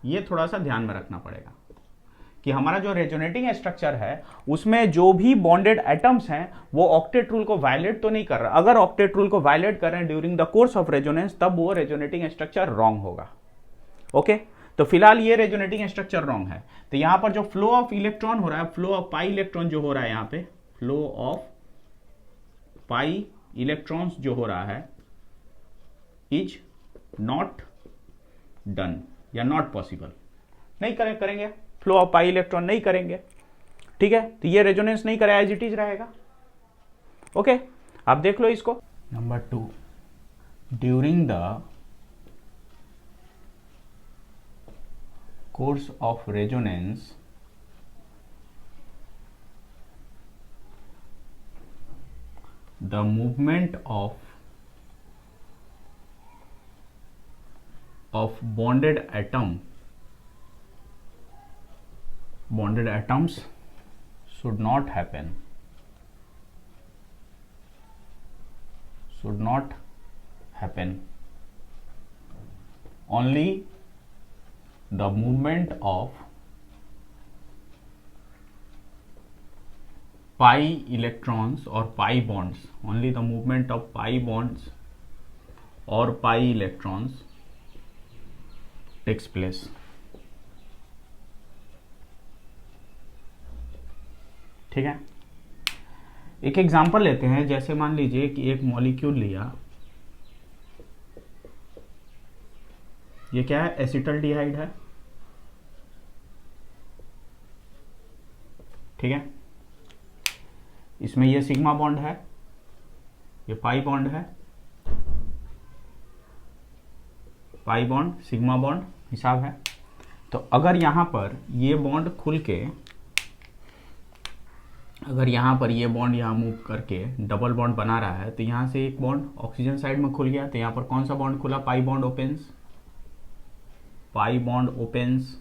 ये थोड़ा सा ध्यान में रखना पड़ेगा कि हमारा जो रेजोनेटिंग स्ट्रक्चर है उसमें जो भी बॉन्डेड एटम्स हैं वो ऑक्टेट रूल को वायलेट तो नहीं कर रहा। अगर ऑक्टेट रूल को वायलेट कर रहे हैं during the course of resonance, तब वो रेजोनेटिंग स्ट्रक्चर रॉन्ग होगा। ओके, तो फिलहाल ये रेजोनेटिंग स्ट्रक्चर रॉन्ग है। तो यहां पर जो फ्लो ऑफ इलेक्ट्रॉन हो रहा है, फ्लो ऑफ पाई इलेक्ट्रॉन जो हो रहा है, यहां पे फ्लो ऑफ पाई इलेक्ट्रॉन्स जो हो रहा है इज नॉट डन या नॉट पॉसिबल, नहीं करेंगे फ्लो ऑफ पाई इलेक्ट्रॉन नहीं करेंगे। ठीक है, तो ये रेजोनेंस नहीं करे, एज इट इज रहेगा। ओके, आप देख लो इसको। Number 2, during the course of resonance the movement of bonded atoms should not happen, only the movement of pi electrons or pi bonds, only the movement of pi bonds or pi electrons takes place। ठीक है, एक example लेते हैं। जैसे मान लीजिए कि एक मॉलिक्यूल लिया, ये क्या है, एसिटल्डिहाइड है। ठीक है, इसमें ये सिग्मा बॉन्ड है, ये पाई बॉन्ड है, पाई बॉन्ड सिग्मा बॉन्ड हिसाब है। तो अगर यहां पर ये बॉन्ड खुल के, अगर यहां पर ये बॉन्ड यहां मूव करके डबल बॉन्ड बना रहा है, तो यहां से एक बॉन्ड ऑक्सीजन साइड में खुल गया, तो यहां पर कौन सा बॉन्ड खुला, pi bond opens, pi bond opens.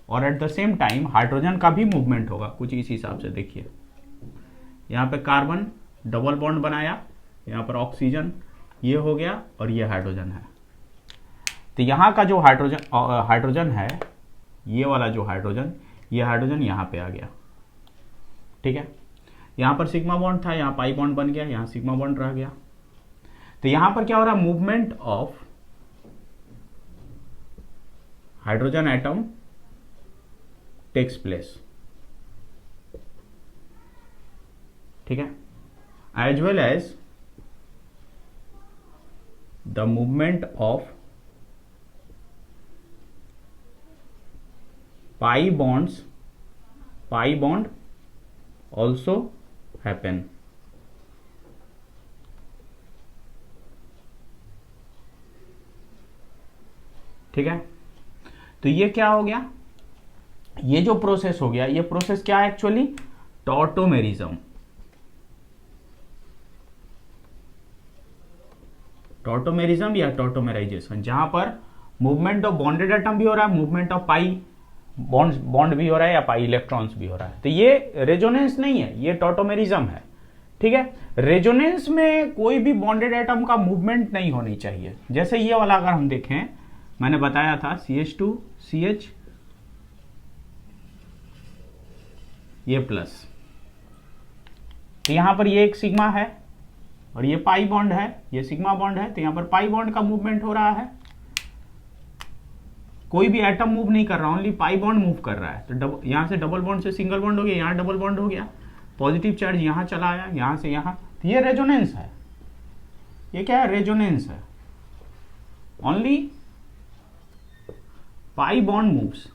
और at the same time hydrogen का भी मूवमेंट होगा कुछ इस हिसाब से। देखिए यहां पे कार्बन डबल बॉन्ड बनाया, यहां पर ऑक्सीजन ये हो गया और ये हाइड्रोजन है। तो यहाँ का जो हाइड्रोजन है, ये वाला जो हाइड्रोजन, ये हाइड्रोजन यहाँ पे आ गया। ठीक है, यहाँ पर सिग्मा बॉन्ड था, यहाँ पाई बॉन्ड बन गया, यहाँ सिग्मा बॉन्ड रह गया। तो यहाँ पर क्या हो रहा है, movement of hydrogen atom takes place. ठीक है, as well as the movement of pi bond also happen। ठीक है, तो ये क्या हो गया, ये जो प्रोसेस हो गया, ये प्रोसेस क्या है एक्चुअली, टॉटोमेरिज्म। टॉटोमेरिज्म या टॉटोमेराइजेशन, जहां पर मूवमेंट ऑफ बॉन्डेड एटम भी हो रहा है, मूवमेंट ऑफ पाई बॉन्ड भी हो रहा है, या पाई इलेक्ट्रॉन्स भी हो रहा है। तो ये रेजोनेंस नहीं है, ये टॉटोमेरिज्म है। ठीक है, रेजोनेंस में कोई भी बॉन्डेड एटम का मूवमेंट नहीं होनी चाहिए। जैसे ये वाला अगर हम देखें, मैंने बताया था CH2 CH ये प्लस, तो यहां पर ये एक सिग्मा है और ये पाई बॉन्ड है, ये सिग्मा बॉन्ड है, तो यहां पर पाई बॉन्ड का मूवमेंट हो रहा है। कोई भी एटम मूव नहीं कर रहा, ओनली पाई बॉन्ड मूव कर रहा है। तो यहां से डबल बॉन्ड से सिंगल बॉन्ड हो गया, यहां डबल बॉन्ड हो गया, पॉजिटिव चार्ज यहां चला आया, यहां से यहां, तो ये रेजोनेंस है। ये क्या है? रेजोनेंस है। Only pi bond moves.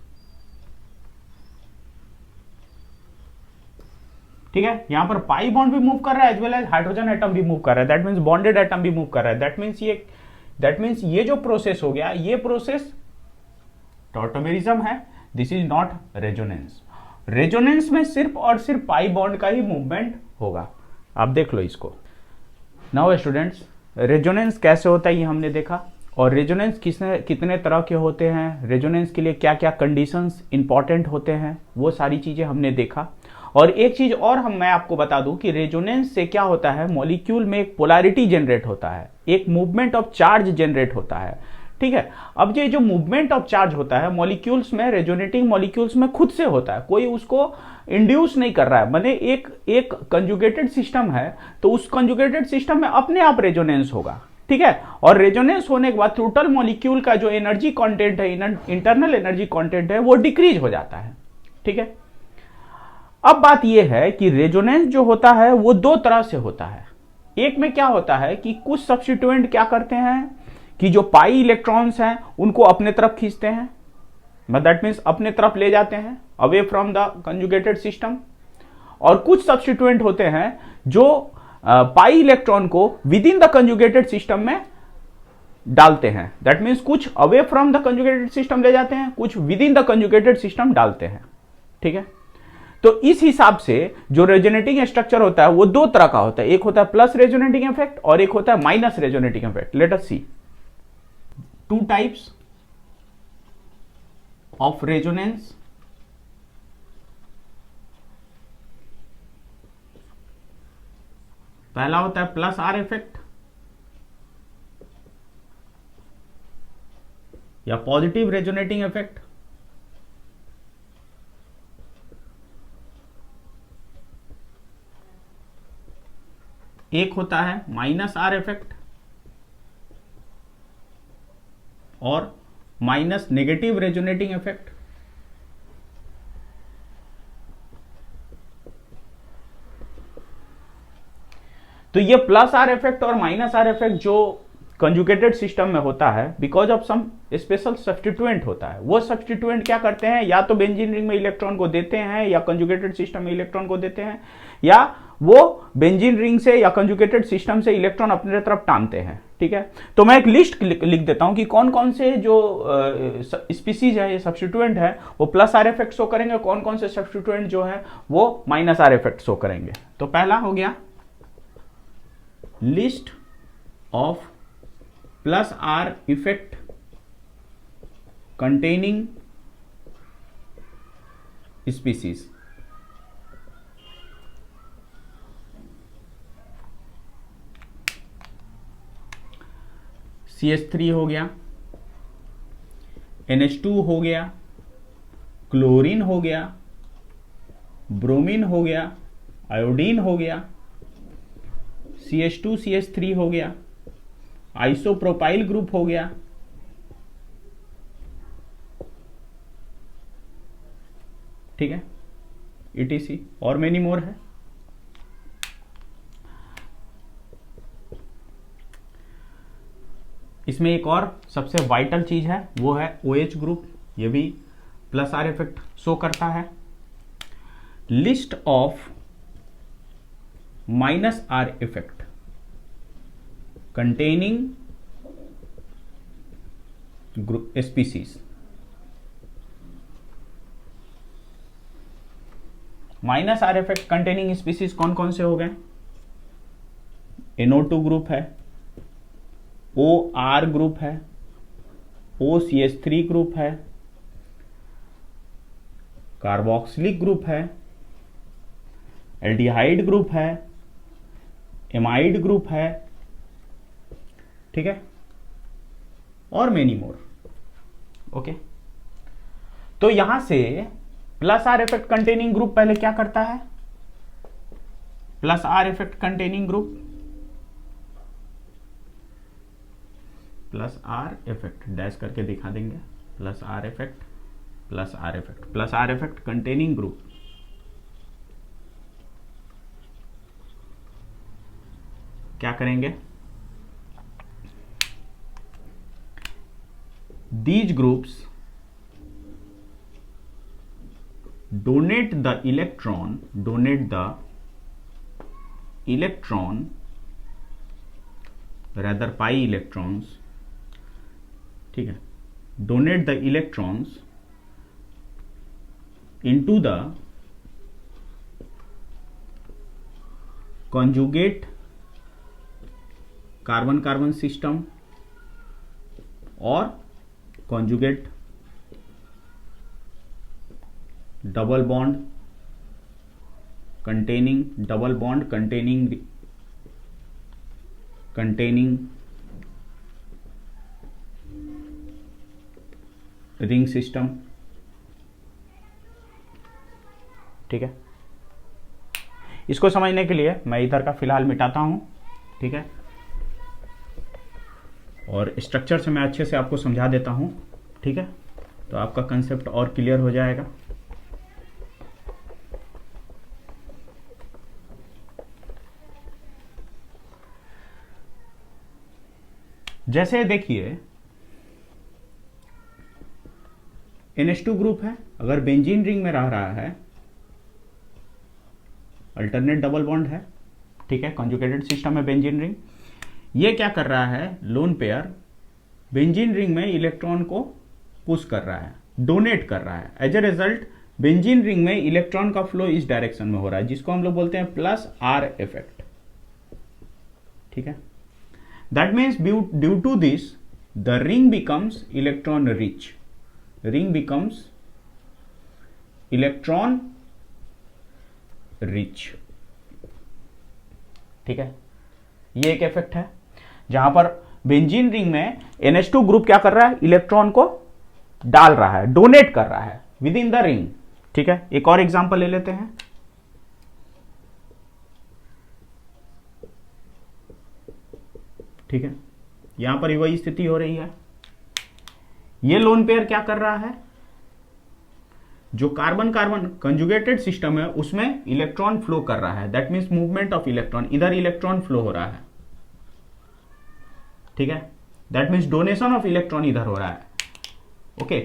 ठीक है, यहां पर पाई बॉन्ड भी मूव कर रहा है as well as hydrogen atom भी मूव कर रहा है, दैट मीन्स बॉन्डेड एटम भी मूव कर रहा है। दैट मीन्स ये जो प्रोसेस हो गया, ये प्रोसेस टॉटोमेरिज्म है। This is not resonance. Resonance में सिर्फ और सिर्फ पाई बॉन्ड का ही मूवमेंट होगा। आप देख लो इसको। नाउ स्टूडेंट्स, रेजोनेंस कैसे होता है ये हमने देखा, और रेजोनेंस कितने तरह के होते हैं, रेजोनेंस के लिए क्या क्या कंडीशंस इंपॉर्टेंट होते हैं, वो सारी चीजें हमने देखा। और एक चीज और मैं आपको बता दूं कि रेजोनेंस से क्या होता है, मॉलिक्यूल में एक पोलैरिटी जनरेट होता है, एक मूवमेंट ऑफ चार्ज जनरेट होता है। ठीक है, अब ये जो मूवमेंट ऑफ चार्ज होता है मॉलिक्यूल्स में, रेजोनेटिंग मॉलिक्यूल्स में खुद से होता है, कोई उसको इंड्यूस नहीं कर रहा है। माने एक कंजुगेटेड सिस्टम है, तो उस कंजुगेटेड सिस्टम में अपने आप रेजोनेंस होगा। ठीक है, और रेजोनेंस होने के बाद टोटल मॉलिक्यूल का जो एनर्जी कंटेंट है, इंटरनल एनर्जी कंटेंट है, वो डिक्रीज हो जाता है। ठीक है, अब बात यह है कि रेजोनेंस जो होता है वो दो तरह से होता है। एक में क्या होता है कि कुछ सब्स्टिट्यूएंट क्या करते हैं कि जो पाई इलेक्ट्रॉन्स हैं उनको अपने तरफ खींचते हैं, दैट मीन्स अपने तरफ ले जाते हैं, away from the conjugated system. और कुछ सब्स्टिट्यूएंट होते हैं जो पाई इलेक्ट्रॉन को with in the conjugated system में डालते हैं, दैट मीन्स कुछ away from the conjugated system ले जाते हैं, कुछ with in the conjugated system डालते हैं। ठीक है, तो इस हिसाब से जो रेजोनेटिंग स्ट्रक्चर होता है वो दो तरह का होता है, एक होता है प्लस रेजोनेटिंग इफेक्ट और एक होता है minus resonating effect. Let us see two types of resonance. पहला होता है प्लस आर इफेक्ट या पॉजिटिव रेजोनेटिंग इफेक्ट, एक होता है माइनस आर इफेक्ट और माइनस नेगेटिव रेजोनेटिंग इफेक्ट। तो ये प्लस आर इफेक्ट और माइनस आर इफेक्ट जो कंजुगेटेड सिस्टम में होता है, because of some special substituent होता है। वो सब्स्टिट्यूएंट क्या करते हैं, या तो बेंजीन रिंग में इलेक्ट्रॉन को देते हैं, या कंजुगेटेड सिस्टम में इलेक्ट्रॉन को देते हैं, या वो बेंजीन रिंग से या कंजुगेटेड सिस्टम से इलेक्ट्रॉन अपने तरफ टानते हैं। ठीक है, तो मैं एक लिस्ट लिख देता हूं कि कौन कौन से जो स्पीसीज है, ये सब्स्टिट्यूएंट है, वो प्लस आर इफेक्ट शो करेंगे, कौन कौन से सब्स्टिट्यूएंट जो है वो माइनस आर इफेक्ट शो करेंगे। तो पहला हो गया list of plus R effect containing species. CH3 हो गया, NH2 हो गया, क्लोरीन हो गया, ब्रोमीन हो गया, आयोडीन हो गया, CH2 CH3 हो गया, आइसोप्रोपाइल ग्रुप हो गया, ठीक है, ETC और मेनी मोर है। इसमें एक और सबसे वाइटल चीज है, वो है OH ग्रुप, ये भी प्लस आर इफेक्ट शो करता है। List of minus R effect containing species. Minus R effect containing species कौन कौन से हो गए? NO2 ग्रुप है, ओ आर ग्रुप है, ओ सी एच थ्री ग्रुप है, कार्बोक्सिलिक ग्रुप है, एल्डिहाइड ग्रुप है, एमाइड ग्रुप है, ठीक है, और मेनी मोर। ओके, तो यहां से plus R effect containing group पहले क्या करता है, plus R effect containing group, plus R effect dash करके दिखा देंगे, plus R effect, plus R effect, plus R effect containing group क्या करेंगे, these groups donate the electron rather pi electrons, ठीक है, donate the electrons into the conjugate carbon carbon system और conjugate double bond containing ring system, ठीक है। इसको समझने के लिए मैं इधर का फिलहाल मिटाता हूं, ठीक है, और स्ट्रक्चर से मैं अच्छे से आपको समझा देता हूं, ठीक है, तो आपका कंसेप्ट और क्लियर हो जाएगा। जैसे देखिए NH2 ग्रुप है, अगर बेंजीन रिंग में रह रहा है, अल्टरनेट डबल बॉन्ड है, ठीक है, कॉन्जुगेटेड सिस्टम है बेंजीन रिंग, ये क्या कर रहा है, लोन पेयर बेंजीन रिंग में इलेक्ट्रॉन को पुश कर रहा है, डोनेट कर रहा है, as a result benzene ring में इलेक्ट्रॉन का फ्लो इस डायरेक्शन में हो रहा है, जिसको हम लोग बोलते हैं प्लस आर इफेक्ट, ठीक है। That means due to this the ring becomes electron rich, ring becomes electron rich, ठीक है, ये एक इफेक्ट है जहां पर बेंजीन रिंग में NH2 ग्रुप क्या कर रहा है, इलेक्ट्रॉन को डाल रहा है, डोनेट कर रहा है विद इन द रिंग, ठीक है। एक और एग्जांपल ले लेते हैं, ठीक है, यहां पर वही स्थिति हो रही है, ये लोन पेयर क्या कर रहा है, जो कार्बन कार्बन कंजुगेटेड सिस्टम है उसमें इलेक्ट्रॉन फ्लो कर रहा है, that means movement of electron, इधर इलेक्ट्रॉन फ्लो हो रहा है, ठीक है, that means donation of electron इधर हो रहा है, ओके।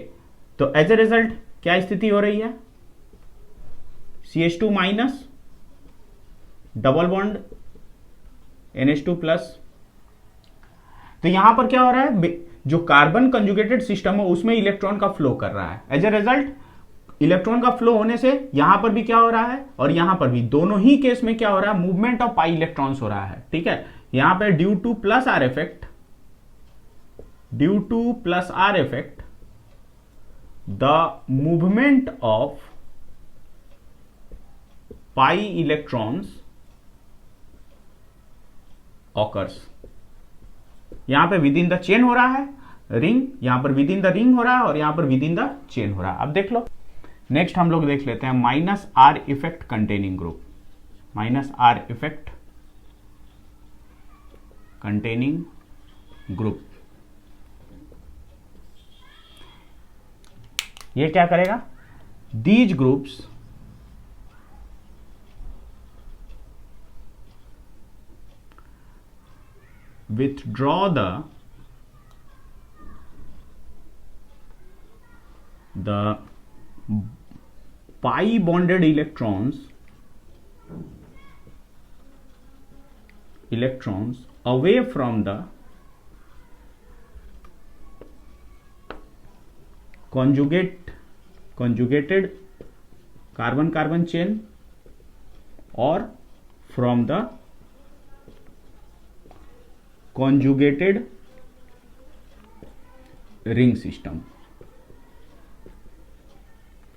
तो एज ए रिजल्ट क्या स्थिति हो रही है, CH2 minus, double bond NH2 plus, तो यहां पर क्या हो रहा है, जो कार्बन कंजुगेटेड सिस्टम है उसमें इलेक्ट्रॉन का फ्लो कर रहा है, एज ए रिजल्ट इलेक्ट्रॉन का फ्लो होने से यहां पर भी क्या हो रहा है और यहां पर भी, दोनों ही केस में क्या हो रहा है, मूवमेंट ऑफ पाई इलेक्ट्रॉन्स हो रहा है, ठीक है। यहां पर due two plus R effect, due two plus R effect the movement of pi electrons occurs, यहां पे विद इन द चेन हो रहा है रिंग, यहां पर विद इन द रिंग हो रहा है और यहां पर विद इन द चेन हो रहा है। अब देख लो, नेक्स्ट हम लोग देख लेते हैं minus R effect containing group, minus R effect containing group, ये क्या करेगा, these groups withdraw the pi bonded electrons away from the conjugated carbon carbon chain or from the conjugated ring system.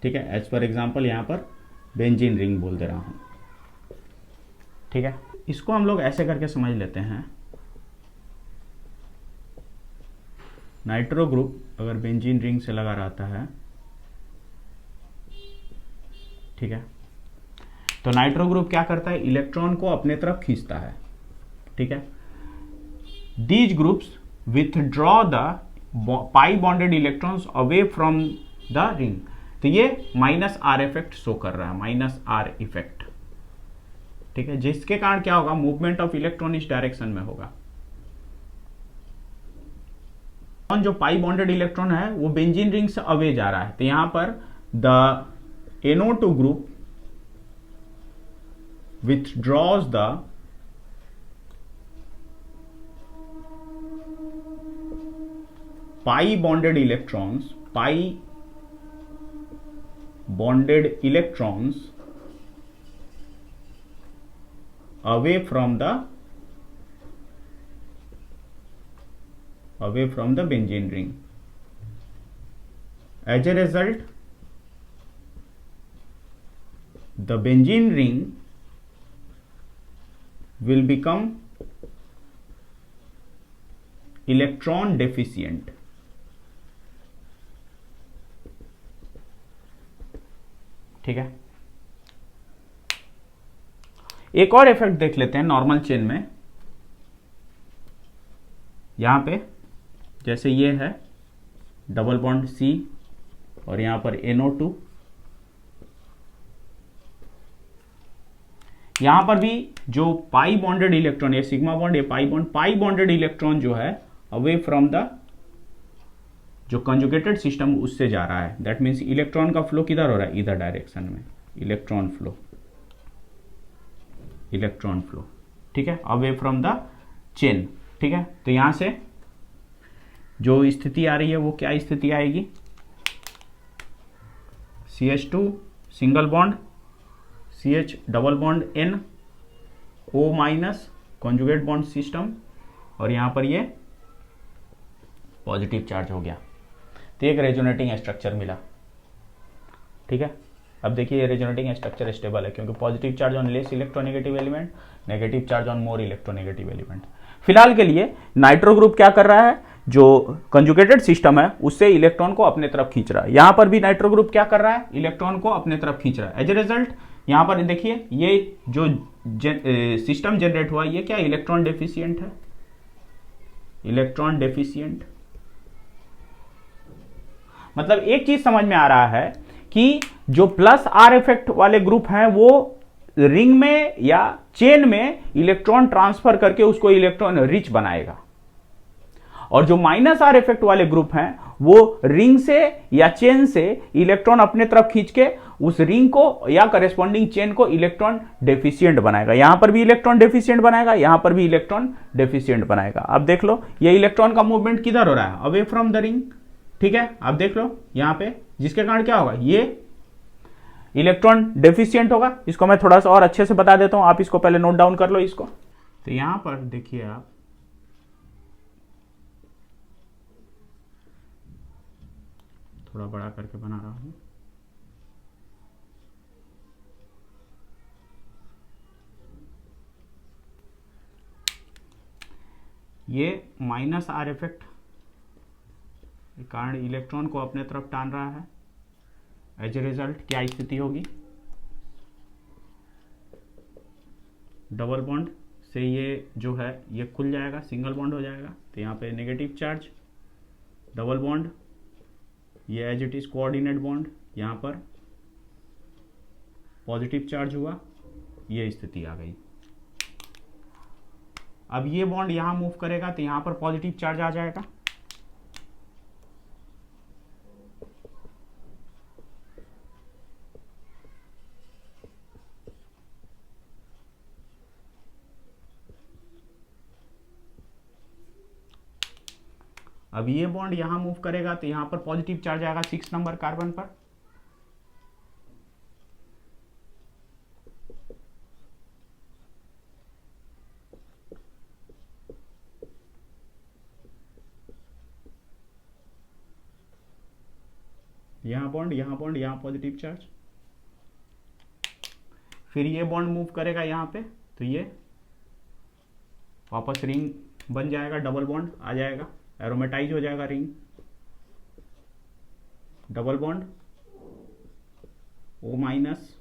ठीक है, एज पर एग्जांपल यहां पर benzene ring बोल दे रहा हूं। ठीक है, इसको हम लोग ऐसे करके समझ लेते हैं। नाइट्रो ग्रुप अगर बेंजीन रिंग से लगा रहता है, ठीक है, तो नाइट्रो ग्रुप क्या करता है, इलेक्ट्रॉन को अपने तरफ खींचता है। ठीक है, these groups withdraw the pi bonded electrons away from the ring. तो ये माइनस आर इफेक्ट शो कर रहा है, माइनस आर इफेक्ट। ठीक है, जिसके कारण क्या होगा, मूवमेंट ऑफ इलेक्ट्रॉन इस डायरेक्शन में होगा। जो पाई बॉन्डेड इलेक्ट्रॉन है वो बेंजीन रिंग से अवे जा रहा है, तो यहां पर the NO2 group withdraws the pi bonded electrons away from the benzene ring. As a result, the benzene ring will become electron deficient. ठीक है, एक और इफेक्ट देख लेते हैं नॉर्मल चेन में। यहां पे जैसे ये है डबल बॉन्ड C और यहां पर NO2, यहां पर भी जो पाई बॉन्डेड इलेक्ट्रॉन, ये सिग्मा बॉन्ड, ये पाई बॉन्डेड इलेक्ट्रॉन जो है अवे फ्रॉम द जो कंजुगेटेड सिस्टम उससे जा रहा है। दैट मीन्स इलेक्ट्रॉन का फ्लो किधर हो रहा है, इधर डायरेक्शन में, इलेक्ट्रॉन फ्लो। ठीक है, अवे फ्रॉम द चेन। ठीक है, तो यहां से जो स्थिति आ रही है वो क्या स्थिति आएगी, CH2 single bond, CH double bond N, O minus conjugate bond system, और यहां पर ये पॉजिटिव चार्ज हो गया। तो एक रेजोनेटिंग स्ट्रक्चर मिला। ठीक है, अब देखिए ये रेजोनेटिंग स्ट्रक्चर स्टेबल है क्योंकि positive charge on less electronegative element, negative charge on more electronegative element. फिलहाल के लिए नाइट्रो ग्रुप क्या कर रहा है, जो कंजुगेटेड सिस्टम है उससे इलेक्ट्रॉन को अपने तरफ खींच रहा है। यहां पर भी नाइट्रो ग्रुप क्या कर रहा है, इलेक्ट्रॉन को अपने तरफ खींच रहा है। एज ए रिजल्ट यहां पर देखिए ये जो सिस्टम जनरेट हुआ ये क्या इलेक्ट्रॉन डेफिशिएंट है, इलेक्ट्रॉन डेफिशिएंट। मतलब एक चीज समझ में आ रहा है कि जो प्लस आर इफेक्ट वाले ग्रुप हैं वो रिंग में या चेन में इलेक्ट्रॉन ट्रांसफर करके उसको इलेक्ट्रॉन रिच बनाएगा, और जो माइनस आर इफेक्ट वाले ग्रुप हैं वो रिंग से या चेन से इलेक्ट्रॉन अपने तरफ खींच के उस रिंग को या करेस्पॉन्डिंग चेन को इलेक्ट्रॉन डेफिशिएंट बनाएगा। यहां पर भी इलेक्ट्रॉन डेफिशिएंट बनाएगा, यहां पर भी इलेक्ट्रॉन डेफिशिएंट बनाएगा। अब देख लो ये इलेक्ट्रॉन का मूवमेंट किधर हो रहा है, अवे फ्रॉम द रिंग। ठीक है, आप देख लो यहां पे, जिसके कारण क्या होगा, ये इलेक्ट्रॉन डेफिशिएंट होगा। इसको मैं थोड़ा सा और अच्छे से बता देता हूं, आप इसको पहले नोट डाउन कर लो इसको। तो यहां पर देखिए आप, थोड़ा बड़ा करके बना रहा हूं। ये माइनस आर इफेक्ट के कारण इलेक्ट्रॉन को अपने तरफ टान रहा है। एज ए रिजल्ट क्या स्थिति होगी, डबल बॉन्ड से ये जो है ये खुल जाएगा, सिंगल बॉन्ड हो जाएगा। तो यहाँ पे नेगेटिव चार्ज, डबल बॉन्ड, ये as it is coordinate bond, यहाँ पर पॉजिटिव चार्ज हुआ, ये स्थिति आ गई। अब ये बॉन्ड यहां मूव करेगा तो यहां पर पॉजिटिव चार्ज आ जाएगा। अब ये बॉन्ड यहां मूव करेगा तो यहां पर पॉजिटिव चार्ज आएगा 6 नंबर कार्बन पर। यहाँ बॉन्ड, यहाँ बॉन्ड, यहाँ पॉजिटिव चार्ज, फिर ये बॉन्ड मूव करेगा यहाँ पे, तो ये वापस रिंग बन जाएगा, डबल बॉन्ड आ जाएगा, एरोमेटाइज हो जाएगा ring, double bond O minus,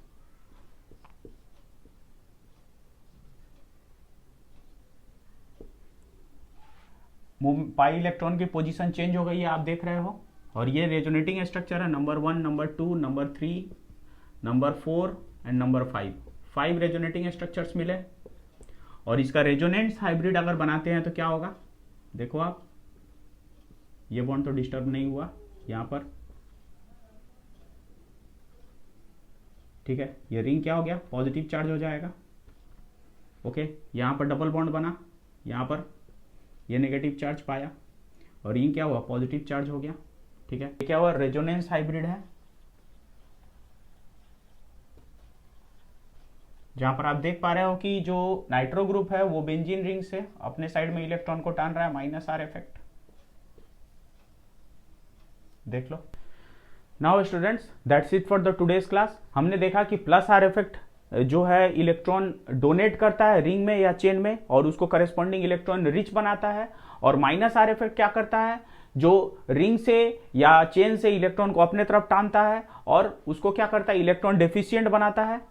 pi electron की पोजीशन चेंज हो गई है, आप देख रहे हो। और ये रेजोनेटिंग स्ट्रक्चर है number 1, number 2, number 3, number 4 and number 5। 5 resonating structures मिले। और इसका रेजोनेंस हाइब्रिड अगर बनाते हैं तो क्या होगा, देखो आप, ये बॉन्ड तो डिस्टर्ब नहीं हुआ यहाँ पर, ठीक है। ये रिंग क्या हो गया, पॉजिटिव चार्ज हो जाएगा, ओके। यहाँ पर डबल बॉन्ड बना, यहाँ पर ये नेगेटिव चार्ज पाया, और रिंग क्या हुआ, पॉजिटिव चार्ज हो गया, ठीक है। ये क्या हुआ, रेजोनेंस हाइब्रिड है, जहां पर आप देख पा रहे हो कि जो नाइट्रो ग्रुप है वो बेंजीन रिंग से अपने साइड में इलेक्ट्रॉन को टान रहा है, माइनस आर इफेक्ट, देख लो। Now students, that's it for the today's class. हमने देखा कि प्लस आर इफेक्ट जो है इलेक्ट्रॉन डोनेट करता है रिंग में या चेन में, और उसको करेस्पॉन्डिंग इलेक्ट्रॉन रिच बनाता है। और माइनस आर इफेक्ट क्या करता है, जो रिंग से या चेन से इलेक्ट्रॉन को अपने तरफ टानता है और उसको क्या करता है, इलेक्ट्रॉन डेफिशिएंट बनाता है,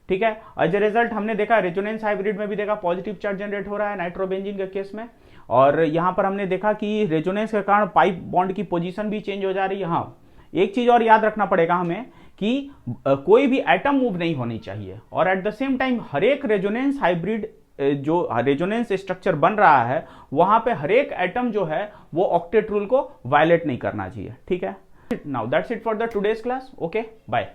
ठीक है। एज ए रिजल्ट हमने देखा रेजोनेंस हाइब्रिड में भी देखा पॉजिटिव चार्ज जनरेट हो रहा है नाइट्रोबेंजीन के केस में। और यहां पर हमने देखा कि रेजोनेंस के कारण पाई बॉन्ड की पोजीशन भी चेंज हो जा रही है। हाँ, एक चीज और याद रखना पड़ेगा हमें कि कोई भी एटम मूव नहीं होनी चाहिए, और एट द सेम टाइम हर एक रेजोनेंस हाइब्रिड जो रेजोनेंस स्ट्रक्चर बन रहा है वहां पे हर एक एटम जो है वो ऑक्टेट रूल को वायलेट नहीं करना चाहिए, ठीक है। Now that's it for the today's class, okay, bye.